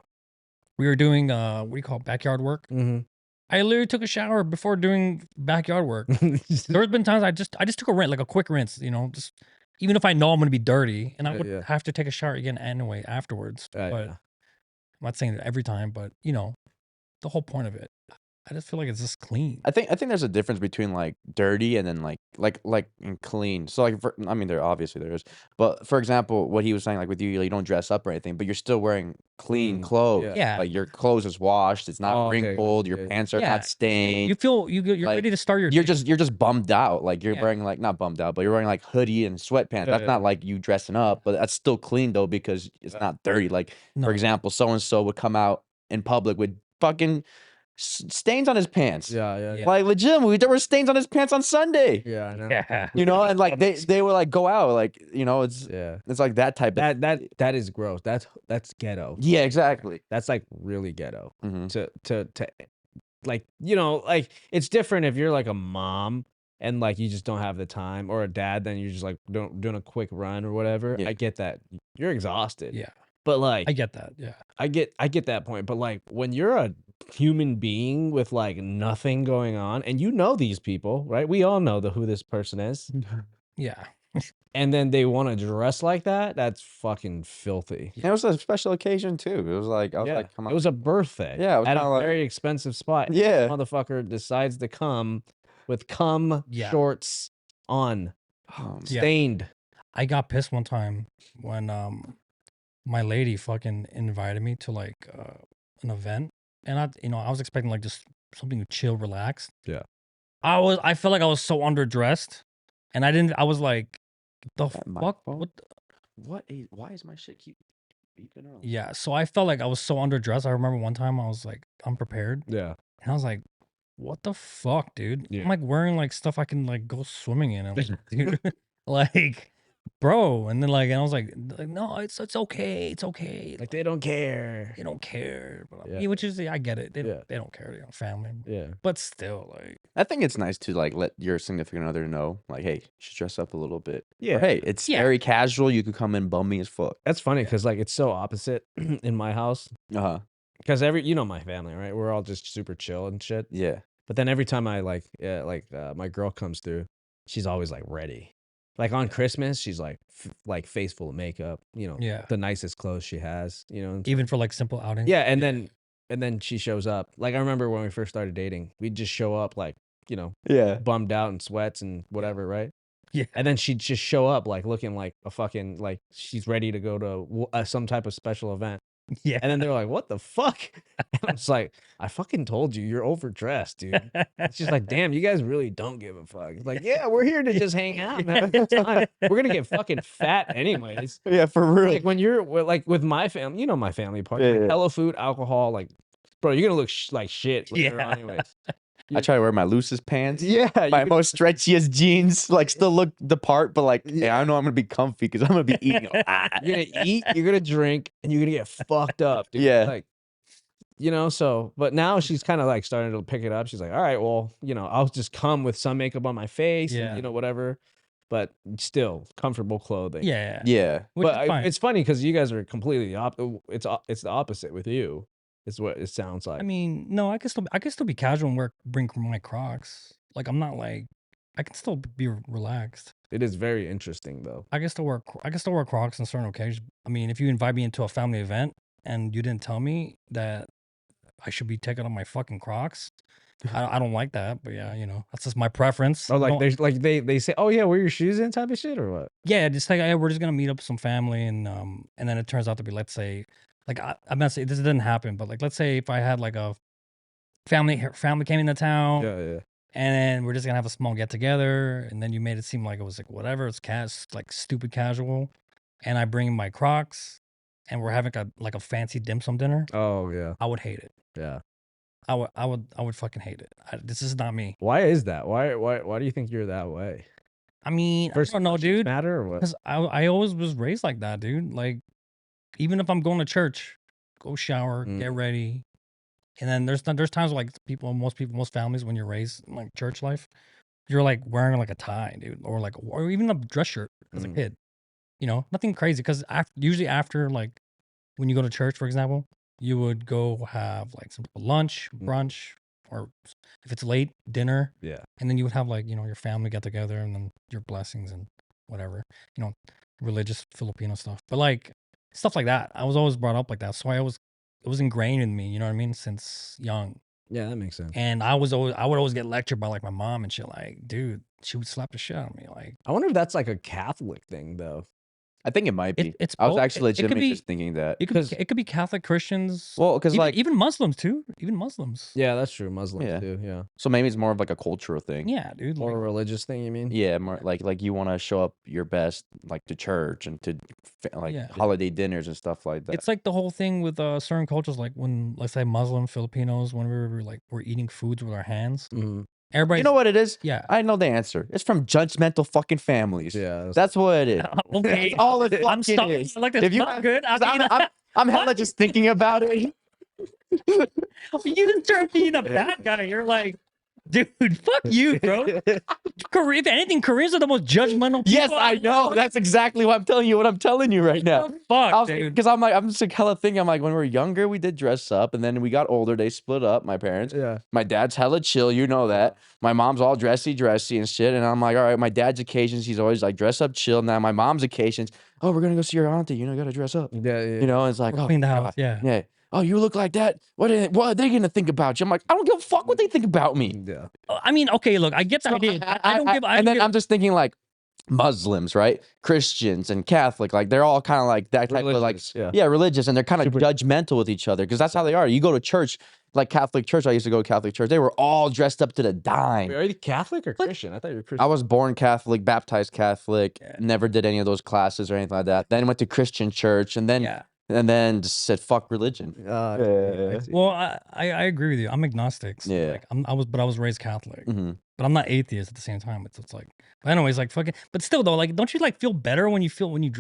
We were doing what do you call it, backyard work. Mm-hmm. I literally took a shower before doing backyard work. There's been times I just took a rinse, like a quick rinse, just even if I know I'm gonna be dirty, and I Yeah, would yeah. have to take a shower again anyway afterwards. But Yeah. I'm not saying it every time, but the whole point of it. I just feel like it's just clean. I think there's a difference between like dirty and then like and clean. So like I mean there is, but for example, what he was saying like with you don't dress up or anything, but you're still wearing clean clothes. Yeah. Like your clothes is washed, it's not Oh, okay, wrinkled, your yeah. pants are Yeah. not stained. You feel you're like, ready to start your. You're just bummed out. Like you're Yeah. wearing like not bummed out, but you're wearing like hoodie and sweatpants. That's Yeah. not like you dressing up, but that's still clean though because it's not dirty. Like No. for example, so and so would come out in public with fucking stains on his pants. Yeah. Like legitimately, there were stains on his pants on Sunday. Yeah, I know. Yeah. And like they would like go out like it's Yeah. it's like that type of That is gross. That's ghetto. yeah, exactly. That's like really ghetto. Mhm. To like like it's different if you're like a mom and like you just don't have the time, or a dad, then you're just like doing a quick run or whatever. Yeah. I get that. You're exhausted. Yeah. But like I get that. Yeah. I get that point. But like when you're a human being with like nothing going on, and you know these people, right? We all know who this person is. Yeah. And then they want to dress like that. That's fucking filthy. And it was a special occasion too. It was like I was like, come on. It was a birthday. Yeah, it was at a kinda like- very expensive spot. Yeah. Motherfucker decides to come with cum shorts on, stained. I got pissed one time when my lady fucking invited me to like an event, and I was expecting like just something chill, relaxed. Yeah. I felt like I was so underdressed, and I was like, the That my fuck? fault? What? Why is my shit keep beeping on? Yeah, so I felt like I was so underdressed. I remember one time I was like unprepared, Yeah. and I was like, what the fuck, dude? Yeah. I'm like wearing like stuff I can like go swimming in. I'm like, dude, like, bro. And then like, and I was like, no, it's okay. It's okay. Like they don't care. They don't care. But, Yeah. yeah, which is, I get it. They Yeah. don't care. They don't family. Yeah. But still, like, I think it's nice to like let your significant other know, like, hey, you should dress up a little bit. Yeah. Or, hey, it's Yeah. very casual. You could come in bummy as fuck. That's funny because like it's so opposite in my house. Uh-huh. Because my family, right? We're all just super chill and shit. Yeah. But then every time I my girl comes through, she's always like ready. Like on Christmas, she's like face full of makeup, yeah. the nicest clothes she has, Even for like simple outings. Yeah, and then she shows up. Like I remember when we first started dating, we'd just show up like, Yeah. bummed out in sweats and whatever, right? Yeah. And then she'd just show up like looking like a fucking like she's ready to go to some type of special event. Yeah. And then they're like, "What the fuck?" And I was like, "I fucking told you, you're overdressed, dude." It's just like, damn, you guys really don't give a fuck. It's like, yeah, we're here to just hang out and have a good time. We're gonna get fucking fat anyways. Yeah, for real. Like when you're like with my family, my family part, Yeah, like, yeah. hella food, alcohol, like, bro, you're gonna look like shit later on anyways. I try to wear my loosest pants. Yeah, My most stretchiest jeans, like still look the part, but like, yeah, I know I'm gonna be comfy because I'm gonna be eating a lot. you're gonna eat, you're gonna drink, and you're gonna get fucked up, dude. Yeah. Like, so, but now she's kind of like starting to pick it up. She's like, all right, well, I'll just come with some makeup on my face, Yeah. and, whatever, but still comfortable clothing. Yeah. Yeah. Which But is fine. it's funny because you guys are completely it's the opposite with you. Is what it sounds like. I mean, no, I can still be casual and bring my Crocs. Like I'm not like, I can still be relaxed. It is very interesting though. I can still wear Crocs on certain occasions. I mean, if you invite me into a family event and you didn't tell me that I should be taking off my fucking Crocs, I don't like that. But yeah, that's just my preference. Or like Don't- there's like they say, oh yeah, wear your shoes in type of shit or what? yeah, just like, hey, we're just gonna meet up with some family, and then it turns out to be, let's say, like I'm not saying this didn't happen, but like let's say if I had like a family came into town, Yeah. and then we're just gonna have a small get together, and then you made it seem like it was like whatever, it's like stupid casual, and I bring my Crocs, and we're having a fancy dim sum dinner, Oh yeah. I would hate it. Yeah. I would fucking hate it. This is not me. Why is that? Why do you think you're that way? I mean, First I don't know, impressions dude. matter or what? Because I always was raised like that, dude. Like, even if I'm going to church, go shower, get ready, and then there's times like most families, when you're raised in like church life, you're like wearing like a tie, dude, or even a dress shirt as a kid. Nothing crazy. Because usually after, like, when you go to church, for example, you would go have like some lunch, brunch, or if it's late, dinner. Yeah. And then you would have like, your family get together, and then your blessings and whatever, religious Filipino stuff. But like stuff like that, I was always brought up like that. So it was ingrained in me, you know what I mean, since young. Yeah, that makes sense. And I would always get lectured by like my mom and shit. Like, dude, she would slap the shit out of me. Like, I wonder if that's like a Catholic thing though. I think it might be. It's I was both. actually It could legitimately be- just thinking that. it could be Catholic, Christians. Well, because like, even Muslims too. Even Muslims. Yeah, that's true. Muslims Yeah. too. Yeah. so maybe it's more of like a cultural thing. Yeah, dude. Or a Like, religious thing, you mean? Yeah, more like you want to show up your best, like to church and to Yeah. holiday dinners and stuff like that. it's like the whole thing with certain cultures, like when, let's say, Muslim Filipinos, when we're eating foods with our hands. Mm-hmm. Everybody, you know what it is? Yeah. I know the answer. It's from judgmental fucking families. Yeah. That's what it is. Okay. That's all it I'm fucking stuck. is. Like, that's If you not good. I 'Cause mean, I'm hella just thinking about it. you didn't start being a bad guy. You're like, Dude, fuck you, bro. If anything, Koreans are the most judgmental people. Yes, I know. That's exactly what I'm telling you. What I'm telling you right now. Fuck, dude. Because I'm just like hella thinking. I'm like, when we were younger, we did dress up, and then we got older, they split up. My parents. Yeah. My dad's hella chill, you know that. My mom's all dressy and shit. And I'm like, all right. My dad's occasions, he's always like dress up, chill. Now my mom's occasions, oh, we're gonna go see your auntie. You know, you gotta dress up. Yeah. You know, and it's like, Or oh, clean the house. God. Yeah. Yeah. Oh, you look like that. What are they gonna think about you? I'm like, I don't give a fuck what they think about me. Yeah. I mean, okay, look, I get the idea. I don't give. And then I'm just thinking like Muslims, right? Christians and Catholic, like they're all kind of like that type of like, religious, and they're kind of judgmental with each other because that's how they are. You go to church, like Catholic church. I used to go to Catholic church. They were all dressed up to the dime. Wait, are you Catholic or Christian? I thought you were Christian. I was born Catholic, baptized Catholic, never did any of those classes or anything like that. Then went to Christian church, and then just said fuck religion. Well, I agree with you. I'm agnostic. So Yeah. like, I was raised Catholic, Mm-hmm. but I'm not atheist at the same time. It's like, but anyways, like fucking. But still though, like, don't you like feel better when you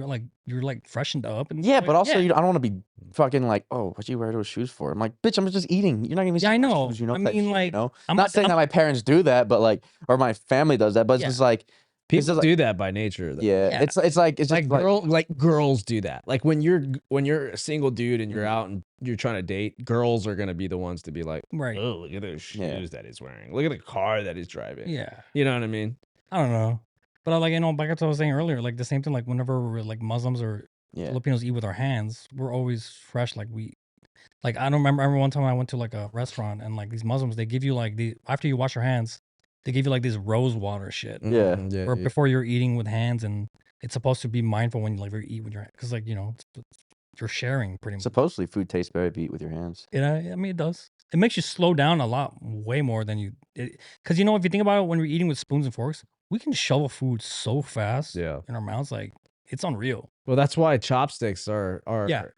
like you're like freshened up and Yeah, but also I don't want to be fucking like, oh, what you wear those shoes for? I'm like, bitch, I'm just eating. You're not gonna Yeah, I know. Shoes, you know. I that mean, shit, like, you know. I'm not saying that my parents do that, but like, or my family does that, but it's just like. People do that by nature. Though. Yeah, it's like it's just like girls do that. Like when you're a single dude and you're out and you're trying to date, girls are gonna be the ones to be like, right. Oh, look at those shoes that he's wearing. Look at the car that he's driving. Yeah, you know what I mean. I don't know, but I like back to what I was saying earlier, like the same thing. Like whenever we're like Muslims or Filipinos eat with our hands, we're always fresh. Like I don't remember one time I went to like a restaurant and like these Muslims, they give you like after you wash your hands. They give you like this rose water shit. Or before you're eating with hands, and it's supposed to be mindful when you eat with your hands, because like you're sharing pretty much. Supposedly, food tastes better if you eat with your hands. I mean, it does. It makes you slow down a lot, way more than you. Because if you think about it, when we're eating with spoons and forks, we can shovel food so fast. In our mouths, like it's unreal. Well, that's why chopsticks are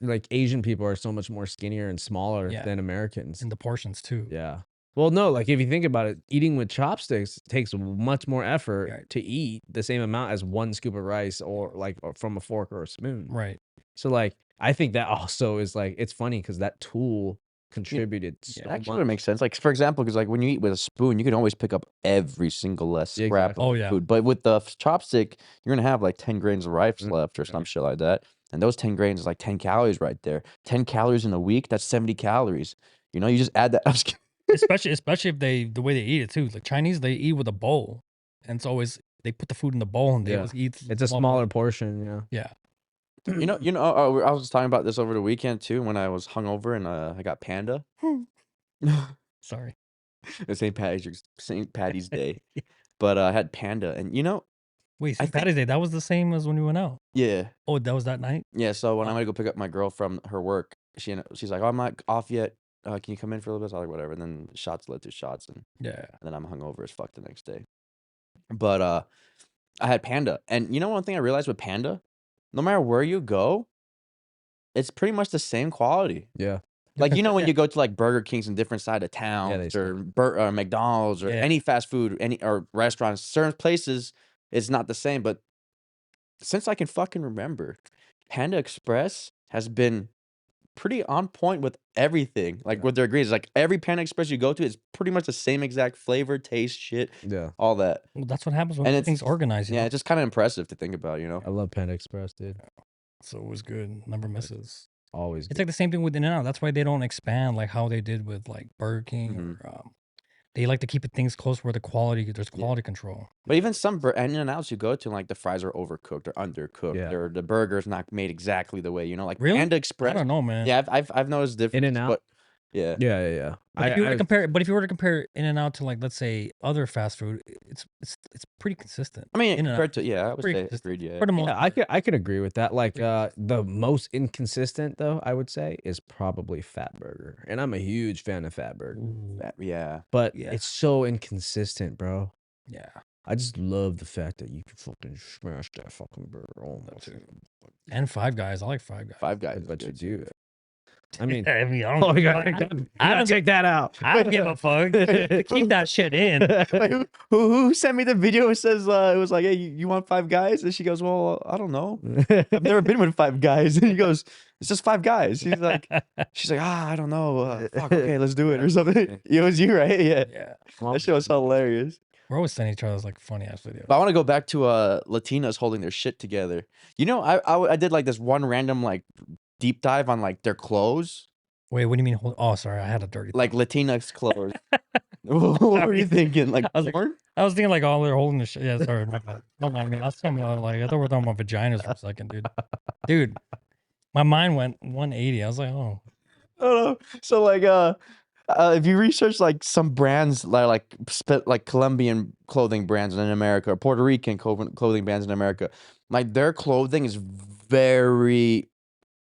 like Asian people are so much more skinnier and smaller than Americans. And the portions too. Yeah. Well, no, like if you think about it, eating with chopsticks takes much more effort to eat the same amount as one scoop of rice or from a fork or a spoon. Right. So like, I think that also is like, it's funny because that tool contributed so actually much. It makes sense. Like for example, because like when you eat with a spoon, you can always pick up every single less scrap of food. But with the chopstick, you're gonna have like 10 grains of rice left or some shit like that. And those 10 grains is like 10 calories right there. 10 calories in a week, that's 70 calories. You know, you just add that. especially if the way they eat it too. Like Chinese, they eat with a bowl, and it's always they put the food in the bowl and they always eat. It's a smaller portion. Yeah. You know. I was talking about this over the weekend too when I was hungover and I got Panda. Sorry. It's St. Patty's Day, but I had Panda, and wait, St. Patty's Day. That was the same as when we went out. Yeah. Oh, that was that night. Yeah. So when I went to go pick up my girl from her work, she's like, "Oh, I'm not off yet. Can you come in for a little bit?" I was like, whatever. And then shots led to shots, and then I'm hungover as fuck the next day. But I had Panda, and one thing I realized with Panda, no matter where you go, it's pretty much the same quality. Yeah. Like when you go to like Burger Kings in different side of town, or McDonald's or any fast food, or restaurants, certain places, it's not the same. But since I can fucking remember, Panda Express has been pretty on point with everything, like with their ingredients. Like every Panda Express you go to is pretty much the same exact flavor, taste, shit, all that. Well, that's what happens when everything's organized. It's just kind of impressive to think about. I love Panda Express, dude. It's always good. Never misses. Always. It's like the same thing with In-N-Out. That's why they don't expand like how they did with like Burger King. Or, they like to keep things close where there's quality control. But even some In-N-Outs you go to, like the fries are overcooked or undercooked, or the burger's not made exactly the way, like really? Panda Express. I don't know, man. Yeah, I've noticed different In-N-Out. But yeah. But if you were to compare In-N-Out to like let's say other fast food, it's pretty consistent. I mean, In-N-Out, compared to I would say agreed. Yeah, for the most part. I could agree with that. Like the most inconsistent though, I would say, is probably Fat Burger, and I'm a huge fan of Fat Burger. But it's so inconsistent, bro. Yeah. I just love the fact that you can fucking smash that fucking burger. Oh, and Five Guys. I like Five Guys. Five Guys, but you do. I mean, I mean, I oh, don't, you gotta, I, take that, you I gotta don't, take that out. I don't give a fuck. Keep that shit in. Wait, who sent me the video? It says it was like, hey, you want 5 guys? And she goes, well, I don't know. I've never been with 5 guys. And he goes, it's just 5 guys. She's like, I don't know. Fuck, okay, let's do it or something. It was you, right? Yeah. Yeah. That shit was hilarious. We're always sending each other like funny ass videos. But I want to go back to Latinas holding their shit together. You know, I did like this one random like deep dive on like their clothes, Wait, what do you mean? Oh, sorry, I had a dirty. like Latinx clothes. What were you thinking? Like I was porn? I was thinking like, oh, they're holding the shit. Yeah, sorry, my bad. Don't mind me. Last time, like, I thought we were talking about vaginas for a second, dude. Dude, my mind went 180. I was like, oh, Oh, so like if you research like some brands like Colombian clothing brands in America or Puerto Rican clothing brands in America, like their clothing is very,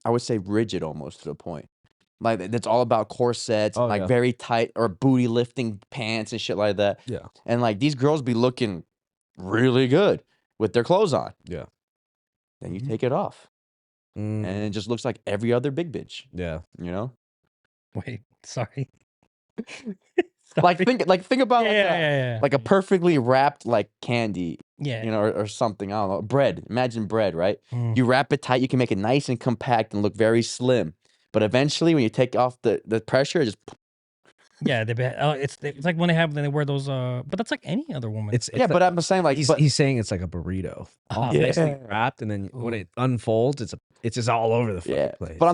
I would say, rigid almost to the point. Like it's all about corsets, Oh, like yeah. very tight or booty lifting pants and shit like that. Yeah. And like these girls be looking really good with their clothes on. Yeah. Then you take it off, Mm, and it just looks like every other big bitch. yeah. You know, wait, sorry. like Sorry. think about yeah. like a perfectly wrapped like candy, Yeah. you know, or something. I don't know. Bread. Imagine bread, right? Mm. You wrap it tight. You can make it nice and compact and look very slim. But eventually, when you take off the pressure, it just Yeah, it's like when they wear those but that's like any other woman. It's yeah. But I'm saying like, he's saying it's like a burrito, all Yeah. nicely wrapped, and then when Ooh. it unfolds, it's just all over the fucking yeah. place. But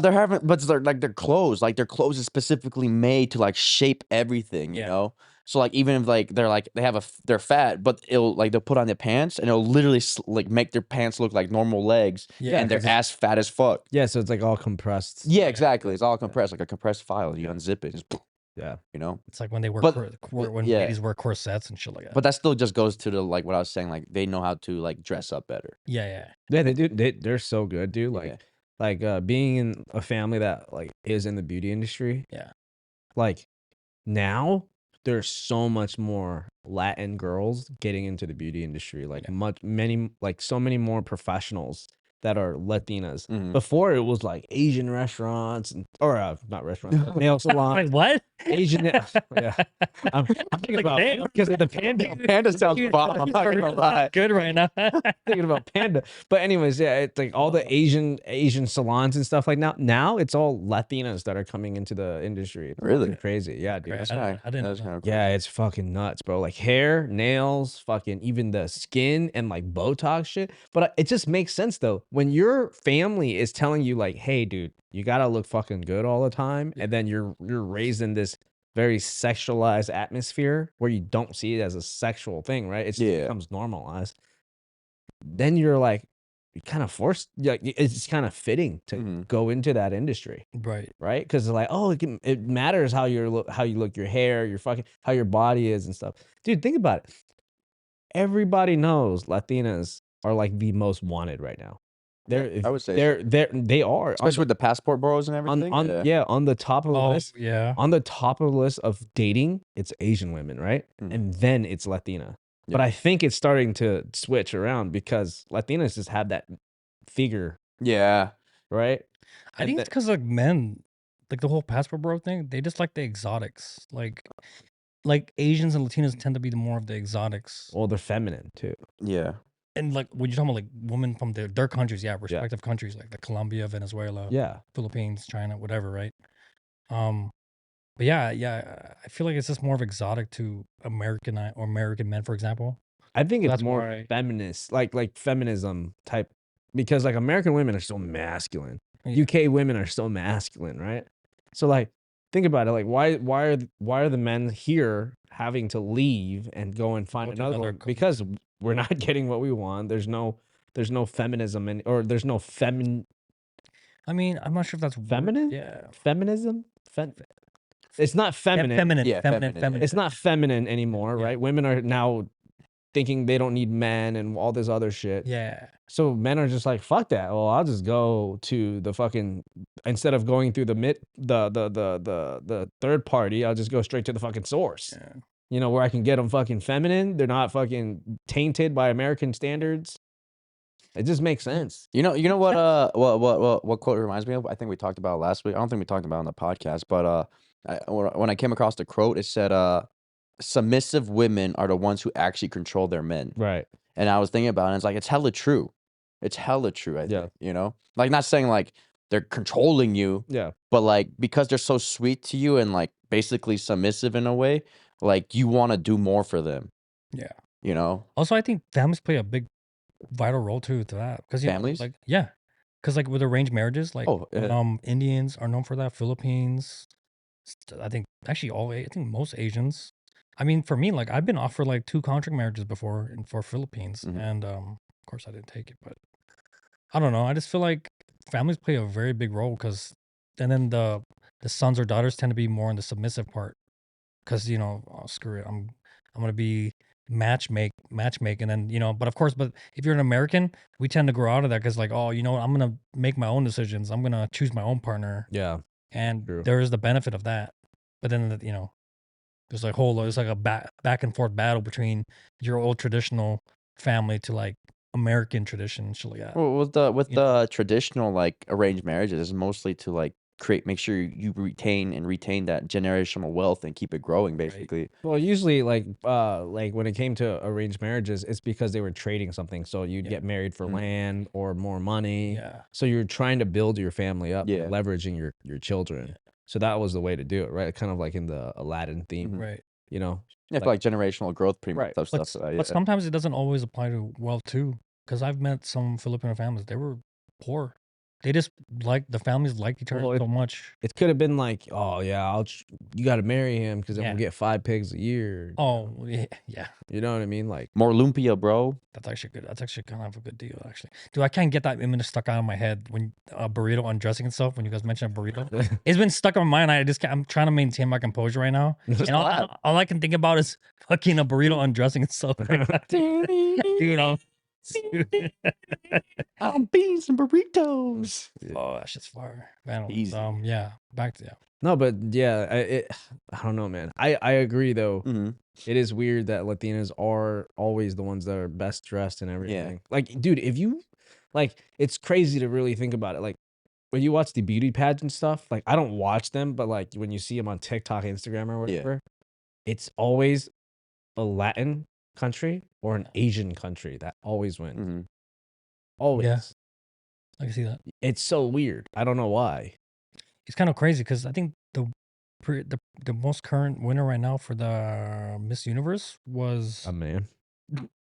their clothes, like their clothes is specifically made to like shape everything, you Yeah. know. So like even if like they're fat, but they'll put on their pants and it'll literally like make their pants look like normal legs, Yeah, and their 'cause it's- ass fat as fuck. yeah, so it's like all compressed. Yeah, exactly. It's all compressed, like a compressed file. You unzip it, just, Yeah. you know. It's like when they wear But- when yeah. ladies wear corsets and shit like that. But that still just goes to the like what I was saying, like they know how to like dress up better. yeah. Yeah, they do. They're so good, dude. Yeah. Like being in a family that like is in the beauty industry. Yeah. Like now there's so much more Latin girls getting into the beauty industry. Like so many more professionals that are Latinas. Mhm. Before it was like Asian restaurants or not restaurants, nail salons. Wait, what? Asian, yeah. I'm thinking Like, about damn. because of the Panda. Panda sounds bomb. I'm not gonna lie. Good right now. Thinking about Panda, but anyways, yeah, it's like all the Asian salons and stuff. Like now it's all Latinas that are coming into the industry. It's Really? fucking crazy, yeah, dude. Right. That's I kinda- didn't know that's that. kinda cool. Yeah, it's fucking nuts, bro. Like hair, nails, fucking even the skin and like Botox shit. But it just makes sense though when your family is telling you like, "Hey, dude, you gotta look fucking good all the time," and then you're raised in this very sexualized atmosphere where you don't see it as a sexual thing, right? It Yeah. becomes normalized. Then you're like, you kind of forced. Like it's kind of fitting to Mhm. go into that industry. Right. Right, because it's like, oh, it matters how you look, your hair, your fucking how your body is and stuff, dude. Think about it. Everybody knows Latinas are like the most wanted right now. I would say they are, especially with the passport bureaus and everything. on the top of the Oh, list. yeah. On the top of the list of dating, it's Asian women, right? Mm. And then it's Latina. Yeah. But I think it's starting to switch around because Latinas just have that figure, Yeah. right? I And think it's because like men, like the whole passport bro thing, they just like the exotics. Like Asians and Latinos tend to be the more of the exotics. Well, they're feminine too. Yeah. And like when you're talking about like women from their countries, respective countries, like the Colombia, Venezuela, Yeah. Philippines, China, whatever, right? But yeah, I feel like it's just more of exotic to American men, for example. I think So it's that's more why- feminist, like feminism type, because like American women are so masculine. Yeah. UK women are so masculine, right? So like, think about it. Like, why are the men here having to leave and go and find Go to another another one? co- Because we're not getting what we want. There's no feminism or there's no I mean, I'm not sure if that's feminine. Yeah, Feminism. It's not feminine. feminine. Yeah, feminine. feminine. It's not feminine anymore, Yeah. right? Women are now thinking they don't need men and all this other shit. Yeah, So men are just like, fuck that. Well, I'll just go to the fucking, instead of going through the third party, I'll just go straight to the fucking source. yeah. You know, where I can get them fucking feminine. They're not fucking tainted by American standards. It just makes sense. You know what quote reminds me of? I think we talked about it last week. I don't think we talked about it on the podcast, but when I came across the quote, it said, "Submissive women are the ones who actually control their men." Right. And I was thinking about it, and it's like it's hella true. It's hella true. I think like not saying like they're controlling you, but like because they're so sweet to you and like basically submissive in a way, like you want to do more for them. Yeah. You know. Also, I think families play a big vital role too to that because families, like because like with arranged marriages, like Indians are known for that. Philippines, I think actually I think most Asians. I mean, for me, like I've been offered like 2 contract marriages before for Philippines, and of course I didn't take it, but I don't know. I just feel like families play a very big role because, and then the sons or daughters tend to be more in the submissive part because oh, screw it, I'm gonna be matchmake, and then but of course, but if you're an American, we tend to grow out of that because like, oh, I'm gonna make my own decisions, I'm gonna choose my own partner, and there is the benefit of that, but then there's like it's like a back and forth battle between your old traditional family to like American tradition, shit like that. Well, with the traditional like arranged marriages, is mostly to like make sure you retain that generational wealth and keep it growing, basically. Right. Well, usually like when it came to arranged marriages, it's because they were trading something. So you'd get married for land or more money. Yeah. So you're trying to build your family up, leveraging your children. Yeah. So that was the way to do it, right? Kind of like in the Aladdin theme, right? Yeah, like generational growth, pretty much. But sometimes it doesn't always apply to wealth too, because I've met some Filipino families. They were poor. They just the families liked each other so much. It could have been like, oh yeah, you got to marry him because then we'll get 5 pigs a year. Oh yeah. You know what I mean? Like more lumpia, bro. That's actually good. That's actually kind of a good deal, actually. Dude, I can't get that image stuck out of my head when burrito undressing itself. When you guys mentioned a burrito, it's been stuck in my mind. I just can't, I'm trying to maintain my composure right now, and all I can think about is fucking a burrito undressing itself. Dude, I'm beans and burritos. Oh, that's just fire. Easy. Yeah, back to No, but yeah, I don't know, man. I agree though. It is weird that Latinas are always the ones that are best dressed and everything. Yeah. Like, dude, if you like, it's crazy to really think about it. Like, when you watch the beauty pageant stuff, like I don't watch them, but like when you see them on TikTok, Instagram, or whatever, it's always a Latin country or an Asian country that always wins. Always. Yeah, I can see that. It's so weird. I don't know why. It's kind of crazy because I think the most current winner right now for the Miss Universe was a man.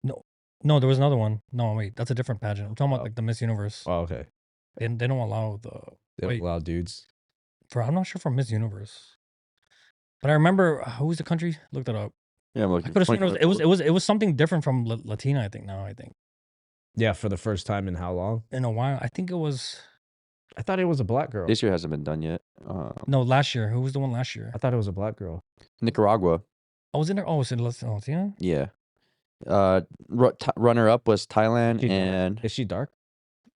No, there was another one. No, wait, that's a different pageant. I'm talking about like the Miss Universe. Oh, okay. They don't allow They don't allow dudes. I'm not sure for Miss Universe, but I remember who was the country. Look that up. Yeah, I'm looking. I could have sworn it was something different from Latina. I think. Yeah, for the first time in how long? In a while. I think it was. I thought it was a black girl. This year hasn't been done yet. No, last year. Who was the one last year? I thought it was a black girl. Nicaragua. Oh, was in there? Oh, was it Latina? Yeah. Runner up was Thailand, and is she dark?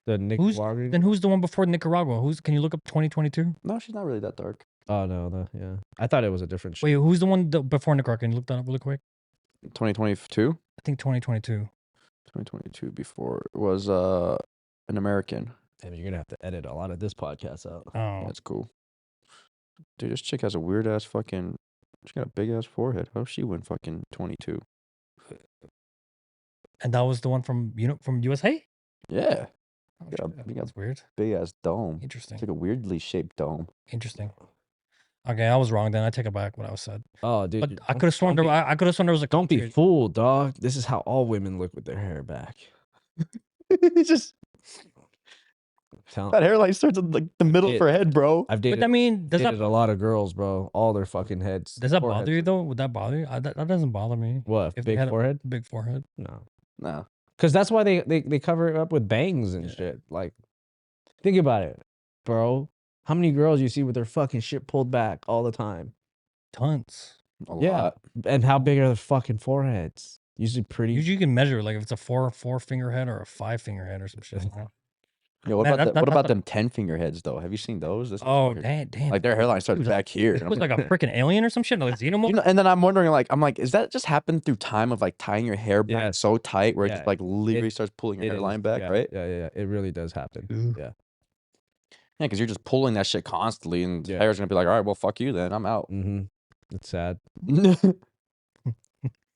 The Nicaraguan. Then who's the one before Nicaragua? Can you look up 2022? No, she's not really that dark. Oh no, yeah. I thought it was a different show. Wait, who's the one before Nicaragua? Can you look that up really quick? 2022. I think 2022. 2022 before was an American. Damn, you're gonna have to edit a lot of this podcast out. Oh, that's cool. Dude, this chick has a weird ass fucking. She got a big ass forehead. How she win fucking 22? And that was the one from USA. Yeah. Oh, that's weird. Big ass dome. Interesting. It's like a weirdly shaped dome. Interesting. Okay, I was wrong then. I take it back what I said. Oh, dude. But I could have sworn there was a. Don't be fooled, dog. This is how all women look with their hair back. It's just that hairline starts at like the middle of her head, bro. I've dated. But I mean, does that a lot of girls, bro? All their fucking heads. Does that bother you though? Would that bother you? That doesn't bother me. What? If big forehead? Big forehead? No. Because that's why they cover it up with bangs and shit. Like, think about it, bro. How many girls you see with their fucking shit pulled back all the time? Tons. A lot. And how big are their fucking foreheads? Usually pretty. Usually you can measure like if it's a four finger head or a 5 finger head or some shit. Yo, what That- about that- what that's about a- them 10-finger heads though? Have you seen those? This was Oh, weird. damn. Like their hairline starts Dude, back here. It and I'm was like a freaking alien or some shit. Like xenomorph. You know, and then I'm wondering, like, is that just happened through time of like tying your hair back Yes. so tight where it Yeah, just like literally it- starts pulling your It is, hairline back, yeah, right? Yeah. It really does happen. Ooh. Yeah. Yeah, because you're just pulling that shit constantly, and the Yeah. hair's gonna be like, all right, well, fuck you then, I'm out. Mm-hmm. It's sad.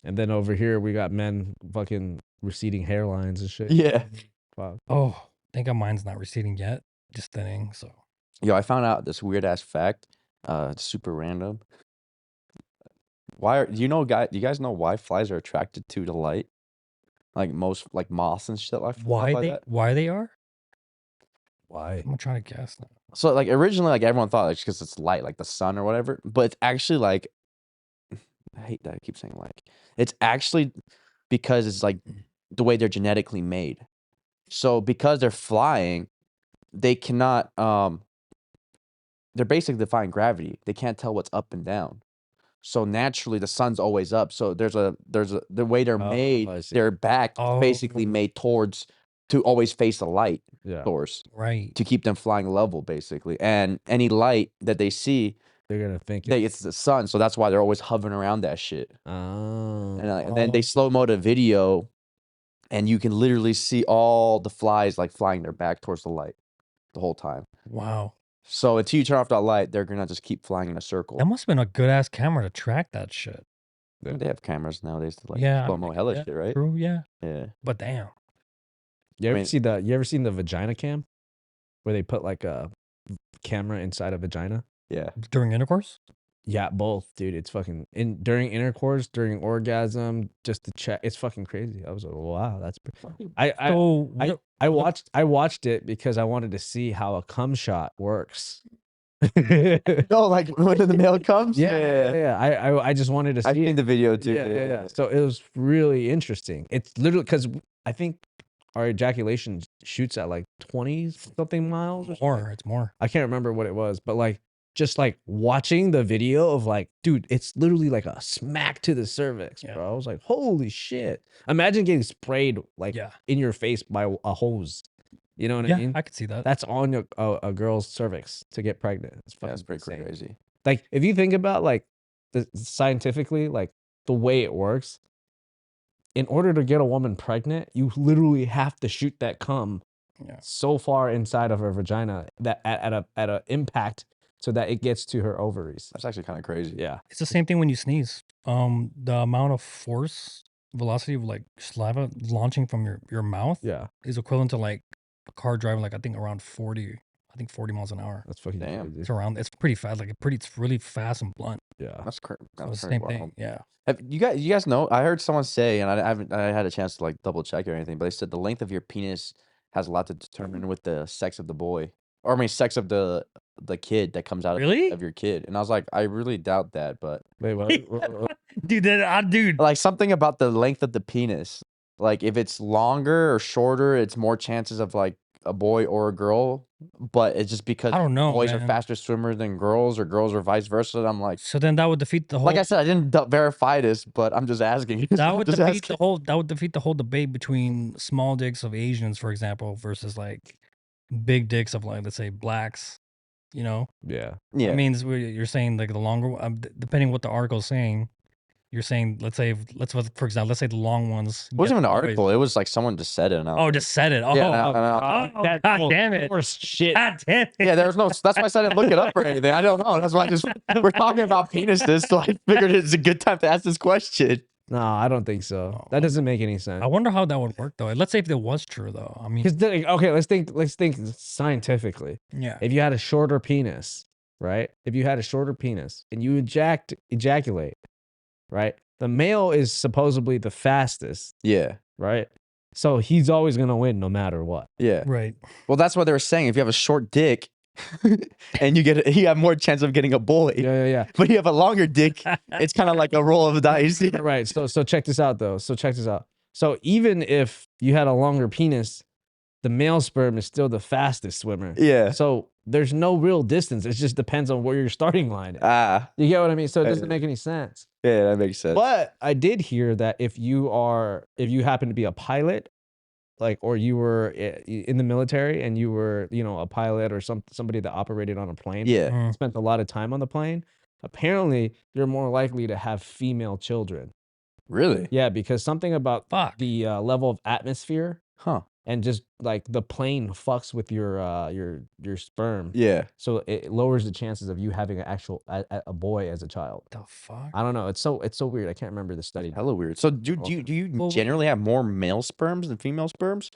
And then over here we got men fucking receding hairlines and shit. Yeah. Fuck. Oh, thank God mine's not receding yet. Just thinning. So Yo, I found out this weird ass fact. It's super random. Do you guys know why flies are attracted to the light? Like most like moths and shit like why stuff like they that. why they are? Why? I'm gonna try to guess now. So like originally like everyone thought it's because it's light, like the sun or whatever, but it's actually like I hate that I keep saying like. It's actually because it's like the way they're genetically made. So because they're flying, they cannot they're basically defying gravity. They can't tell what's up and down. So naturally the sun's always up. So there's a the way they're made, I see. their back is basically made towards to always face the light source Right. to keep them flying level basically. And any light that they see, They're gonna think it's the sun. So that's why they're always hovering around that shit. Oh. And then they slow-mo the video and you can literally see all the flies like flying their back towards the light the whole time. Wow. So until you turn off that light, they're gonna just keep flying in a circle. That must have been a good ass camera to track that shit. They have cameras nowadays to like Yeah, slow-mo hella shit, right? True, yeah. Yeah. But damn. You ever mean- see the? You ever seen the vagina cam, where they put like a camera inside a vagina? Yeah. During intercourse? Yeah, both, dude. It's fucking during intercourse, during orgasm, just to check. It's fucking crazy. I was like, wow, that's. I watched it because I wanted to see how a cum shot works. Oh, like when the male comes? Yeah. I just wanted to see. I've seen the video too. Yeah. So it was really interesting. It's literally because I think our ejaculation shoots at like 20 something miles or something. It's more. I can't remember what it was, but like just like watching the video of like, dude, it's literally like a smack to the cervix, bro. I was like, holy shit. Imagine getting sprayed like in your face by a hose. You know what I mean? I could see that. That's on a girl's cervix to get pregnant. That's pretty crazy. Like if you think about like scientifically, like the way it works, in order to get a woman pregnant, you literally have to shoot that cum so far inside of her vagina that at a impact so that it gets to her ovaries. That's actually kind of crazy. Yeah. It's the same thing when you sneeze. The amount of force, velocity of like saliva launching from your mouth is equivalent to like a car driving like I think around 40 miles an hour. That's fucking crazy. It's pretty fast. Like it's really fast and blunt. Yeah. That's crazy. So it's the same thing. Yeah. You guys know? I heard someone say, and I haven't had a chance to like double check or anything, but they said the length of your penis has a lot to determine with the sex of the boy, or I mean, sex of the kid that comes out of your kid. And I was like, I really doubt that, but wait, what? dude, like something about the length of the penis. Like if it's longer or shorter, it's more chances of like a boy or a girl. But it's just because I don't know, boys are man. faster swimmers than girls, or girls are vice versa. I'm like, so then that would defeat the whole. like I said, I didn't verify this, but I'm just asking. That would defeat the whole. That would defeat the whole debate between small dicks of Asians, for example, versus like big dicks of like let's say blacks. You know. Yeah. Yeah. That means you're saying like the longer, depending what the article's saying. You're saying, for example, let's say the long ones. It wasn't even an article. It was like someone just said it. Just said it. Oh, yeah, God damn it. Shit. God damn it. Yeah, there was no. That's why I said I didn't look it up or anything. I don't know. That's why we're talking about penises, so I figured it's a good time to ask this question. No, I don't think so. That doesn't make any sense. I wonder how that would work though. Let's say if it was true though. I mean, okay, let's think scientifically. Yeah. If you had a shorter penis, right? If you had a shorter penis and you ejaculate, right? The male is supposedly the fastest. Yeah. Right? So he's always going to win no matter what. Yeah. Right. Well, that's what they were saying. If you have a short dick and you have more chance of getting a boy. Yeah. But you have a longer dick, it's kind of like a roll of the dice. Right. So check this out though. So even if you had a longer penis, the male sperm is still the fastest swimmer. Yeah. So there's no real distance. It just depends on where your starting line is. You get what I mean? So it doesn't make any sense. Yeah, that makes sense. But I did hear that if you happen to be a pilot like, or you were in the military and you were, a pilot or somebody that operated on a plane, Yeah. spent a lot of time on the plane, apparently you're more likely to have female children. Really? Yeah, because something about Fuck. the level of atmosphere Huh. and just like the plane fucks with your sperm. Yeah. So it lowers the chances of you having an actual a boy as a child. The fuck? I don't know. It's so weird. I can't remember the study. Hella weird. So do you Well, generally have more male sperms than female sperms?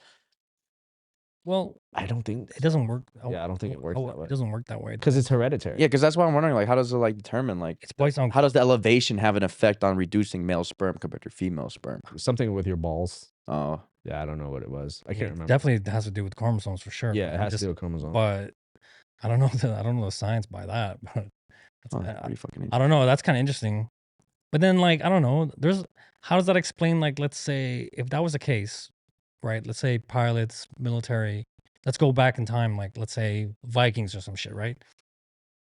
Well, I don't think it doesn't work. Yeah, I don't think it works that way. It doesn't work that way. because it's hereditary. Yeah, because that's why I'm wondering, like, how does it like determine, like, It's based on how does the elevation have an effect on reducing male sperm compared to female sperm? Something with your balls. Oh, Yeah, I don't know what it was. I Yeah, can't it remember. definitely has to do with chromosomes for sure. Yeah, but it I has to just- do with chromosomes. But I don't know the science by that. But oh, that's, pretty fucking. I don't know. That's kind of interesting. But then, like, I don't know. How does that explain? Like, let's say if that was the case, right? Let's say pilots, military. Let's go back in time. Like, let's say Vikings or some shit, right?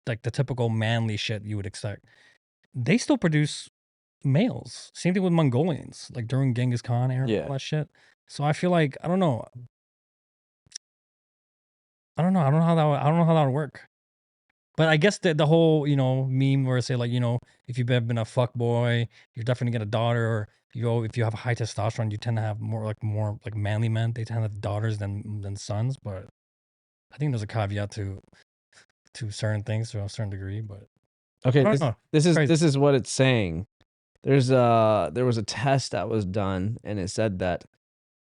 Like the typical manly shit you would expect. They still produce males. Same thing with Mongolians, like during Genghis Khan era, Yeah. all that shit. So I feel like I don't know. I don't know how that would work. But I guess the whole, meme where it say like, if you've been a fuck boy, you're definitely get a daughter, or if you have high testosterone, you tend to have more like manly men. They tend to have daughters than sons. But I think there's a caveat to certain things to a certain degree. But Okay, I don't know. this Crazy. is what it's saying. There was a test that was done, and it said that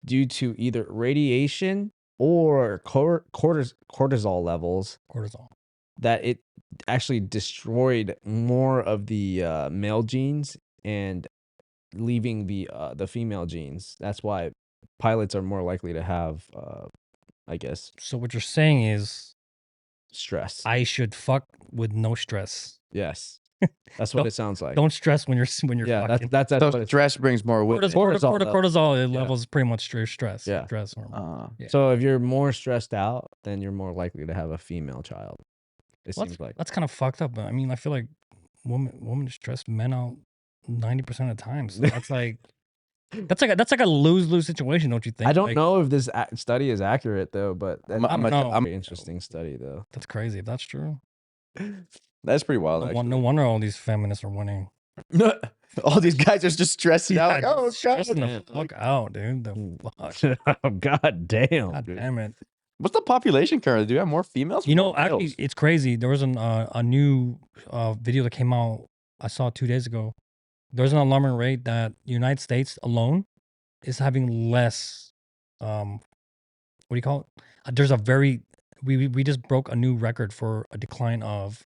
due to either radiation or cortisol levels, cortisol. that it actually destroyed more of the male genes and leaving the female genes. That's why pilots are more likely to have, I guess, So what you're saying is stress. I should fuck with no stress. Yes, that's what it sounds like. Don't stress when you're Yeah, fucking. that's So what it's. stress brings more with it. Cortisol Yeah. levels pretty much stress. Yeah. Stress hormone. Yeah. So if you're more stressed out, then you're more likely to have a female child. It Well, seems like. that's kind of fucked up. But I mean, I feel like women stress men out 90% of the time. So that's like that's like a lose-lose situation, don't you think? I don't Like, know if this study is accurate though, but I'm that's I don't know. a very interesting study though. That's crazy. If that's true. That's pretty wild. No, Actually. no wonder all these feminists are winning. All these guys are just stressing out. Like, oh, stressing the God. fuck out, dude. The fuck. Oh, God damn. God dude. damn it. What's the population currently? Do you have more females? or You know, more actually, males? it's crazy. There was a new video that came out. I saw 2 days ago. There's an alarming rate that the United States alone is having less. What do you call it? There's a very we just broke a new record for a decline of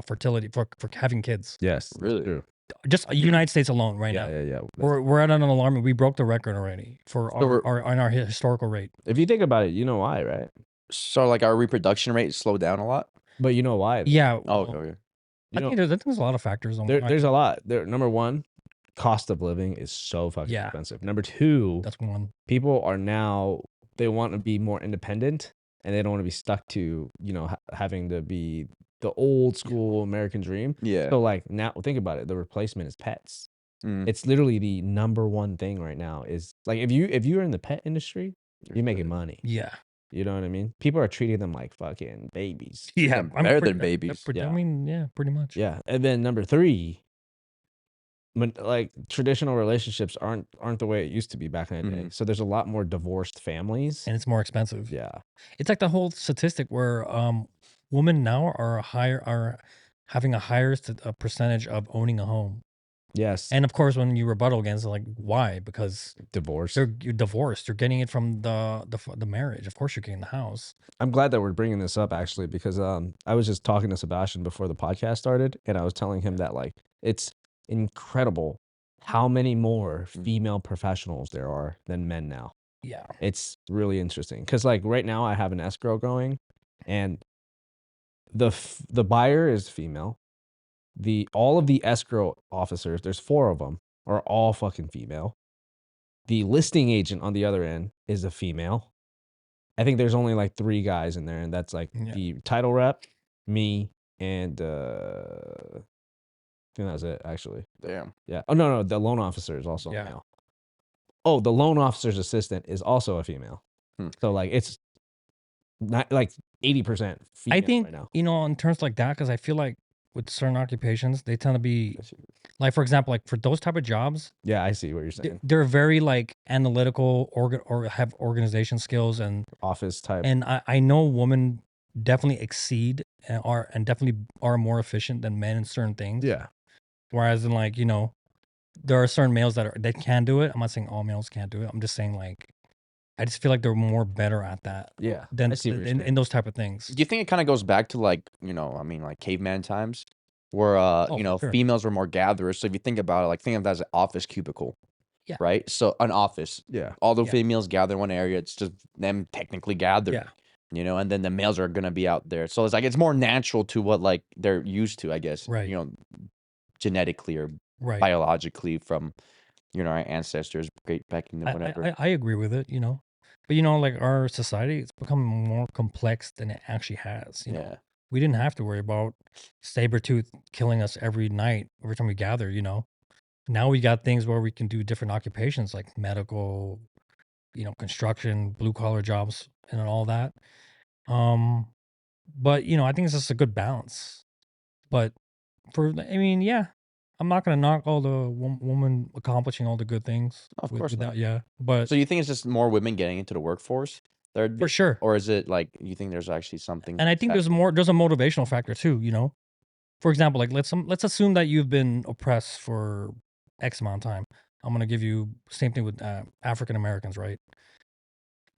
fertility for having kids. Yes. Really? True. Just United States alone right now. Yeah. We're at an alarming. We broke the record already for So our historical rate. If you think about it, you know why, right? So, like, our reproduction rate slowed down a lot? But you know why. Yeah. Oh, well, okay. You know, I think there's a lot of factors on there's a lot. Number one, cost of living is so fucking Yeah. expensive. Number two, That's one. people are now, they want to be more independent and they don't want to be stuck to, having to be the old school American dream. Yeah. So like now think about it. The replacement is pets. Mm. It's literally the number one thing right now is like, if you're in the pet industry, you're making money. Yeah. You know what I mean? People are treating them like fucking babies. Yeah. them better than babies. Yeah. I mean, yeah, pretty much. Yeah. And then number three, like traditional relationships aren't the way it used to be back in the day. Mhm. So there's a lot more divorced families. And it's more expensive. Yeah. It's like the whole statistic where women now are having a higher percentage of owning a home. Yes. And of course, when you rebuttal against it, like, why? Because divorce. you're divorced. You're getting it from the marriage. Of course, you're getting the house. I'm glad that we're bringing this up actually, because I was just talking to Sebastian before the podcast started, and I was telling him that like it's incredible how many more female professionals there are than men now. Yeah. It's really interesting because like right now I have an escrow going, and the buyer is female. All of the escrow officers, there's 4 of them, are all fucking female. The listing agent on the other end is a female. I think there's only like 3 guys in there, and that's like the title rep, me, and I think that's it actually. Damn. Yeah. Oh no, the loan officer is also Yeah. male. Oh, the loan officer's assistant is also a female. So like it's not like 80% female I think right now. in terms like that, because I feel like with certain occupations, they tend to be like, for example, like for those type of jobs. Yeah, I see what you're saying. They're very like analytical or have organization skills and office type. And I know women definitely exceed and definitely are more efficient than men in certain things. Yeah. Whereas in like, there are certain males that can do it. I'm not saying all males can't do it. I'm just saying like, I just feel like they're more better at that. Yeah. Than I see what you're saying. in those type of things. Do you think it kind of goes back to like, like caveman times where, sure. females were more gatherers. So if you think about it, like think of that as an office cubicle. Yeah. Right. So an office. Yeah. All the females gather in one area. It's just them technically gathering. Yeah. And then the males are going to be out there. So it's like, it's more natural to what like they're used to, I guess, Right. Genetically or Right. biologically from, our ancestors back in the whatever. I agree with it, But like our society, it's become more complex than it actually has. Yeah. We didn't have to worry about saber-tooth killing us every night, every time we gather, Now we got things where we can do different occupations like medical, construction, blue collar jobs and all that. But I think it's just a good balance. But yeah, I'm not gonna knock all the woman accomplishing all the good things. Of course not. That, yeah. But So you think it's just more women getting into the workforce? for sure. Or is it like you think there's actually something? And I think there's a motivational factor too, For example, like let's assume that you've been oppressed for X amount of time. I'm gonna give you same thing with African Americans, right?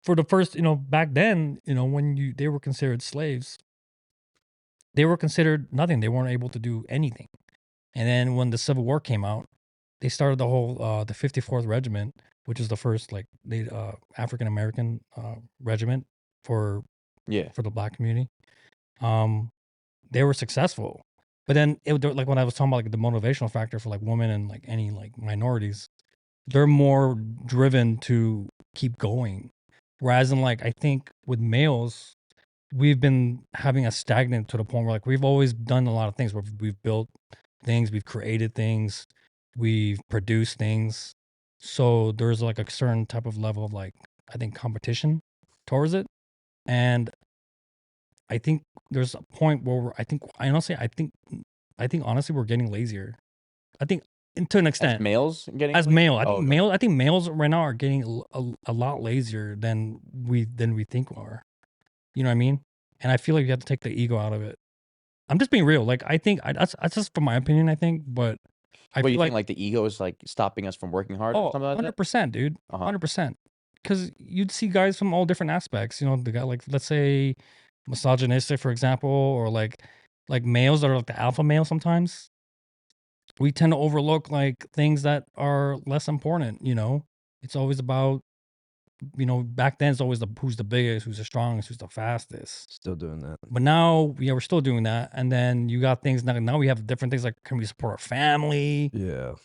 For the first, back then, when they were considered slaves, they were considered nothing. They weren't able to do anything. And then when the Civil War came out, they started the whole the 54th Regiment, which is the first like African American regiment for the black community. They were successful, but then like when I was talking about like the motivational factor for like women and like any like minorities, they're more driven to keep going. Whereas in like I think with males, we've been having a stagnant to the point where like we've always done a lot of things where we've built things, we've created things, we've produced things. So there's like a certain type of level of like I think competition towards it, and I think there's a point where I think honestly we're getting lazier. I think to an extent, As males getting as male, lazier? I think males right now are getting a lot lazier than we think we are. You know what I mean? And I feel like you have to take the ego out of it. I'm just being real. Like I think that's just from my opinion. I think, but I What feel you think like the ego is like stopping us from working hard or something like that? 100%, dude. Uh-huh. 100%. Because you'd see guys from all different aspects. The guy like let's say misogynistic, for example, or like males that are like the alpha male. Sometimes we tend to overlook like things that are less important. It's always about back then it's always who's the biggest, who's the strongest, who's the fastest. Still doing that. But now, yeah, we're still doing that. And then you got things now we have different things like can we support our family? Yeah.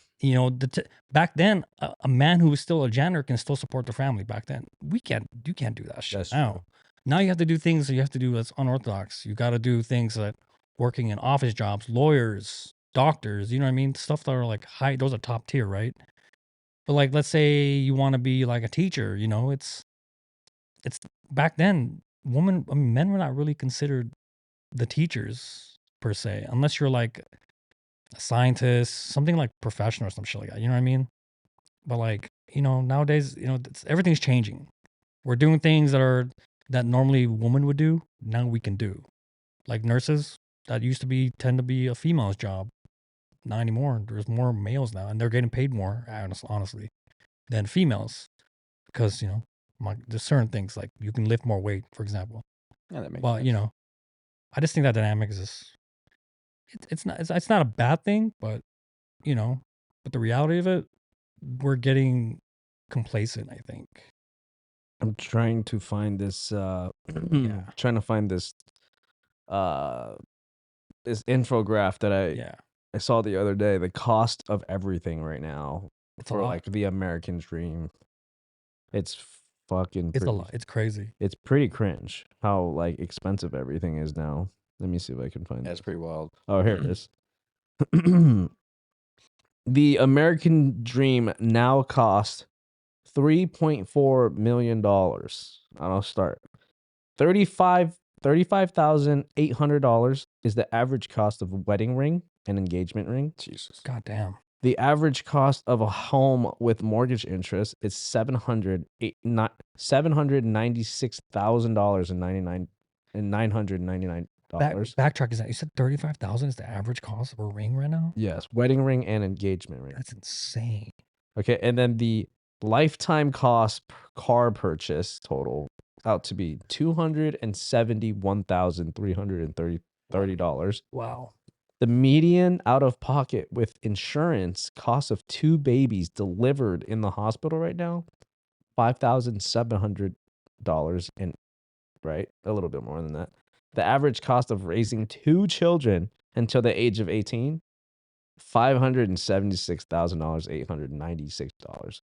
Back then, a man who was still a janitor can still support their family. Back then, you can't do that shit. That's now. true. Now you have to do things that you have to do that's unorthodox. You got to do things that working in office jobs, lawyers, doctors. You know what I mean? Stuff that are like high. Those are top tier, right? But like, let's say you want to be like a teacher. It's back then. Men were not really considered the teachers per se, unless you're like a scientist, something like professional or some shit like that. You know what I mean? But like, nowadays, everything's changing. We're doing things that normally women would do. Now we can do, like nurses that used to tend to be a female's job. Not anymore. There's more males now, and they're getting paid more, honestly, than females, because there's certain things like you can lift more weight, for example. Yeah, that makes Well, sense. I just think that dynamic is just it's not a bad thing, but but the reality of it, we're getting complacent, I think. I'm trying to find this trying to find this this infograph that I saw the other day, the cost of everything right now for like the American dream. It's fucking It's a lot. It's crazy. It's pretty cringe how like expensive everything is now. Let me see if I can find That's this. pretty wild. Oh, here it is. The American dream now costs $3.4 million. I'll start. $35,800 is the average cost of a wedding ring and engagement ring. Jesus. God damn. The average cost of a home with mortgage interest is $796,000 and $999. Backtrack, is that you said 35,000 is the average cost of a ring right now? Yes, wedding ring and engagement ring. That's insane. Okay, and then the lifetime cost per car purchase total out to be $271,330. Wow. The median out of pocket with insurance cost of 2 babies delivered in the hospital right now, $5,700, and right, a little bit more than that. The average cost of raising 2 children until the age of 18, $576,896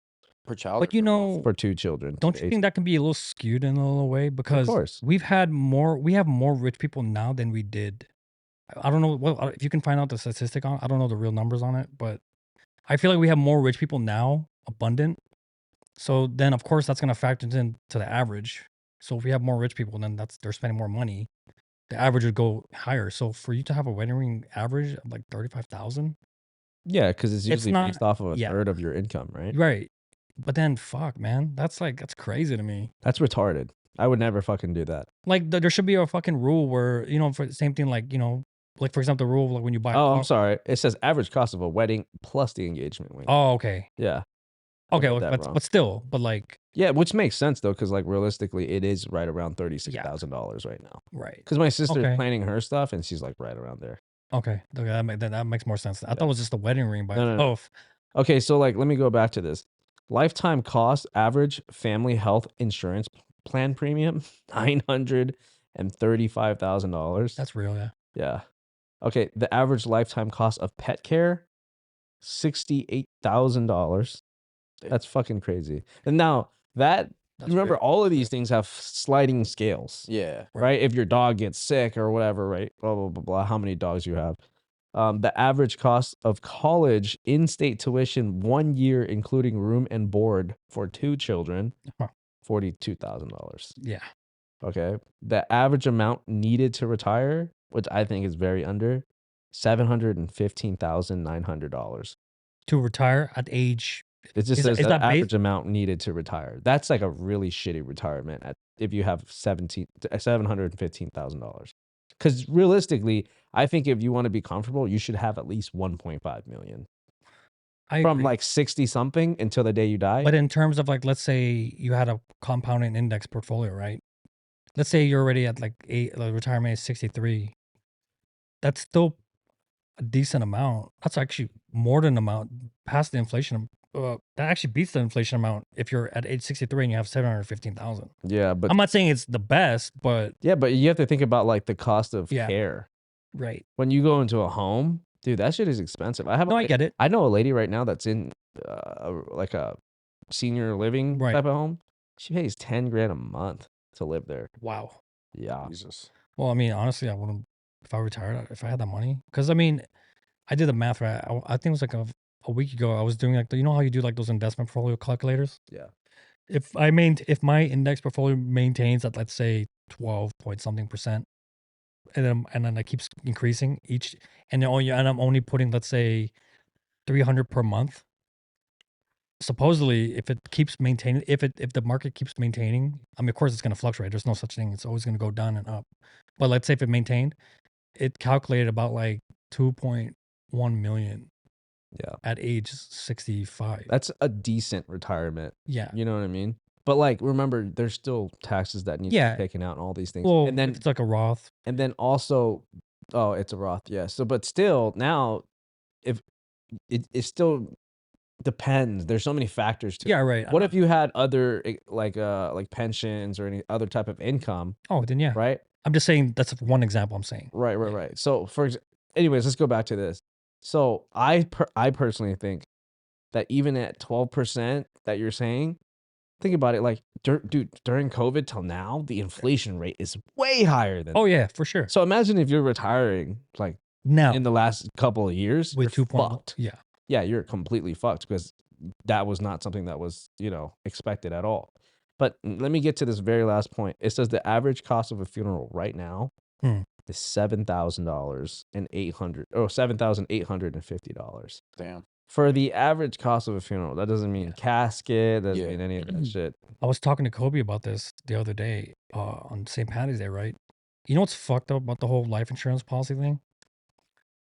Per child. But you know, for 2 children. don't you think that can be a little skewed in a little way? Because course. we have more rich people now than we did. I don't know if you can find out the statistic on. I don't know the real numbers on it, but I feel like we have more rich people now, abundant. So then, of course, that's going to factor into the average. So if we have more rich people, then they're spending more money. The average would go higher. So for you to have a wedding ring average of like 35,000, Yeah, because it's usually not- based off of a yeah. third of your income, right? right? But then, fuck, man, that's crazy to me. That's retarded. I would never fucking do that. Like there should be a fucking rule where for the same thing, like like for example, the rule like when you buy. Oh, I'm sorry. It says average cost of a wedding plus the engagement ring. Oh, okay. Yeah. I Okay, read well, that wrong. but still, but like Yeah, which makes sense though, because like realistically, it is right around $36,000 right now. right. Because my sister's Okay. planning her stuff, and she's like right around there. Okay, that makes more sense. I thought it was just a wedding ring by No. itself. Okay, so like let me go back to this. Lifetime cost average family health insurance plan premium $935,000. That's real, yeah. Yeah. Okay, the average lifetime cost of pet care $68,000. That's fucking crazy. And now That's remember, real. all of these things have sliding scales, Yeah. right? If your dog gets sick or whatever, right? Blah blah blah blah. How many dogs you have? The average cost of college in-state tuition 1 year, including room and board for 2 children, Huh. $42,000. Yeah. Okay. The average amount needed to retire, which I think is very under, $715,900. To retire at age. It just Is says the that average amount needed to retire. That's like a really shitty retirement if you have $715,000. Because realistically, I think if you want to be comfortable, you should have at least 1.5 million I from agree. like 60 something until the day you die. But in terms of like, let's say you had a compounding index portfolio, right? Let's say you're already at like retirement is 63. That's still a decent amount. That's actually more than amount past the inflation. That actually beats the inflation amount if you're at age 63 and you have 715,000. Yeah, but I'm not saying it's the best, but yeah, but you have to think about like the cost of Yeah. care. right. When you go into a home, dude, that shit is expensive. I get it. I know a lady right now that's in like a senior living Right. type of home. She pays 10 grand a month to live there. Wow. Yeah. Jesus. Well, I mean, honestly, I wouldn't if I retired if I had that money. Because I mean, I did the math right. I think it was like a week ago. I was doing like how you do like those investment portfolio calculators. Yeah. If my index portfolio maintains at, let's say, 12 point something percent, and then it keeps increasing and I'm only putting, let's say, 300 per month. Supposedly, if it keeps maintaining, if the market keeps maintaining, I mean, of course it's going to fluctuate. There's no such thing. It's always going to go down and up. But let's say if it maintained, it calculated about like 2.1 million. Yeah. At age 65. That's a decent retirement. Yeah. You know what I mean? But like, remember, there's still taxes that need to Yeah. be taken out and all these things. Well, and then if it's like a Roth. And then also, oh, it's a Roth, yeah. So, but still, now, if it still depends. There's so many factors to it. Yeah, right. What if you had other like pensions or any other type of income, Oh, then yeah. right? I'm just saying that's one example I'm saying. Right. So anyways, let's go back to this. So I personally think that even at 12% that you're saying, think about it, like, dude, during COVID till now, the inflation rate is way higher than. Oh yeah, for sure. So imagine if you're retiring like Now in the last couple of years with you're 2.1. fucked. Yeah. Yeah, you're completely fucked because that was not something that was, expected at all. But let me get to this very last point. It says the average cost of a funeral right now is $7,000 and $7,850. Damn. For the average cost of a funeral, that doesn't mean casket, doesn't mean any of that shit. I was talking to Kobe about this the other day on St. Patty's Day, right? You know what's fucked up about the whole life insurance policy thing?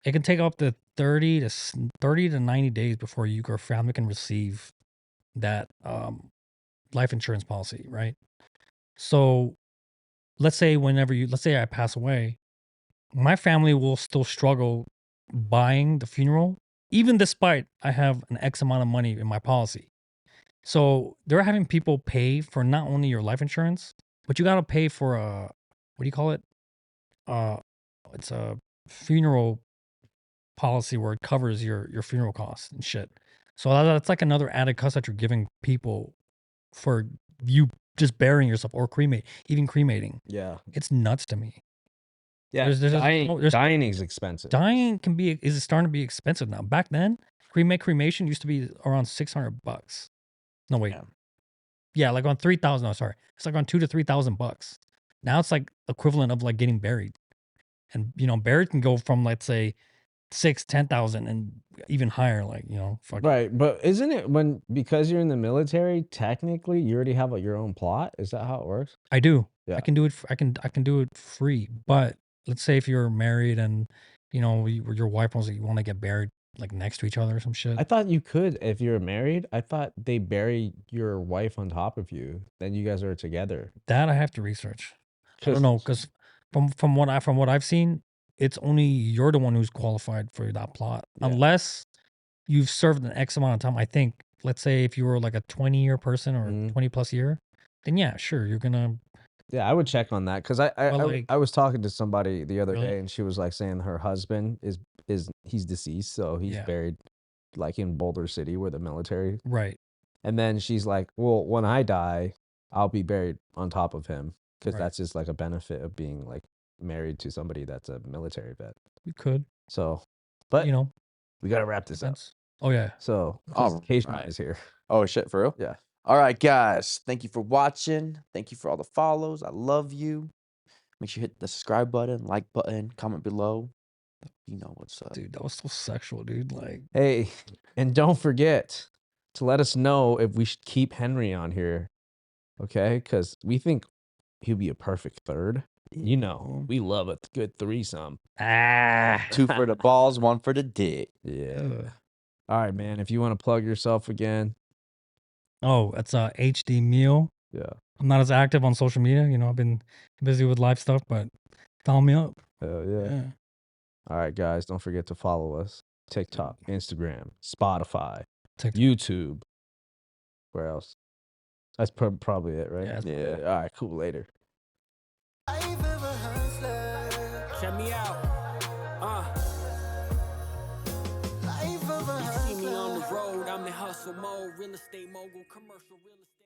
It can take up to 30 to 90 days before your family can receive that life insurance policy, right? So let's say I pass away, my family will still struggle buying the funeral, even despite I have an X amount of money in my policy. So they're having people pay for not only your life insurance, but you got to pay for what do you call it? It's a funeral policy where it covers your funeral costs and shit. So that's like another added cost that you're giving people for you just burying yourself or even cremating. Yeah. It's nuts to me. Yeah. Dying is expensive. Dying is starting to be expensive now. Back then, cremation used to be around $600. No, wait. Yeah, like on 3,000. No, sorry. It's like on $2,000 to $3,000. Now it's like equivalent of like getting buried. And buried can go from, let's say, 6,000-10,000 and even higher, like, Right, but isn't it because you're in the military, technically you already have your own plot? Is that how it works? I do. Yeah. I can do it. I can do it free. But let's say if you're married and your wife wants you want to get buried like next to each other or some shit. I thought you could if you're married. I thought they bury your wife on top of you, then you guys are together. That I have to research. I don't know, because from what I've seen, it's only you're the one who's qualified for that plot, unless you've served an X amount of time. I think, let's say if you were like a 20-year person or 20 plus year, then yeah, sure, you're gonna. Yeah, I would check on that because I was talking to somebody the other day and she was like saying her husband he's deceased, so he's buried like in Boulder City where the military. Right. And then she's like, well, when I die, I'll be buried on top of him because that's just like a benefit of being like married to somebody that's a military vet. You could. So, but we got to wrap this up. Oh yeah. So, Case is here. Oh shit, for real? Yeah. All right, guys. Thank you for watching. Thank you for all the follows. I love you. Make sure you hit the subscribe button, like button, comment below. You know what's up. Dude, that was so sexual, dude. Like, hey, and don't forget to let us know if we should keep Henry on here. Okay? Because we think he'll be a perfect third. We love a good threesome. 2 for the balls, 1 for the dick. Yeah. All right, man. If you want to plug yourself again. Oh, it's HD Meal. Yeah. I'm not as active on social media. I've been busy with live stuff, but follow me up. Hell yeah. All right, guys. Don't forget to follow us. TikTok, Instagram, Spotify, YouTube. Where else? That's probably it, right? Yeah. All right, cool. Later. Check me out. You see me on the road, I'm in hustle mode, real estate mogul, commercial real estate.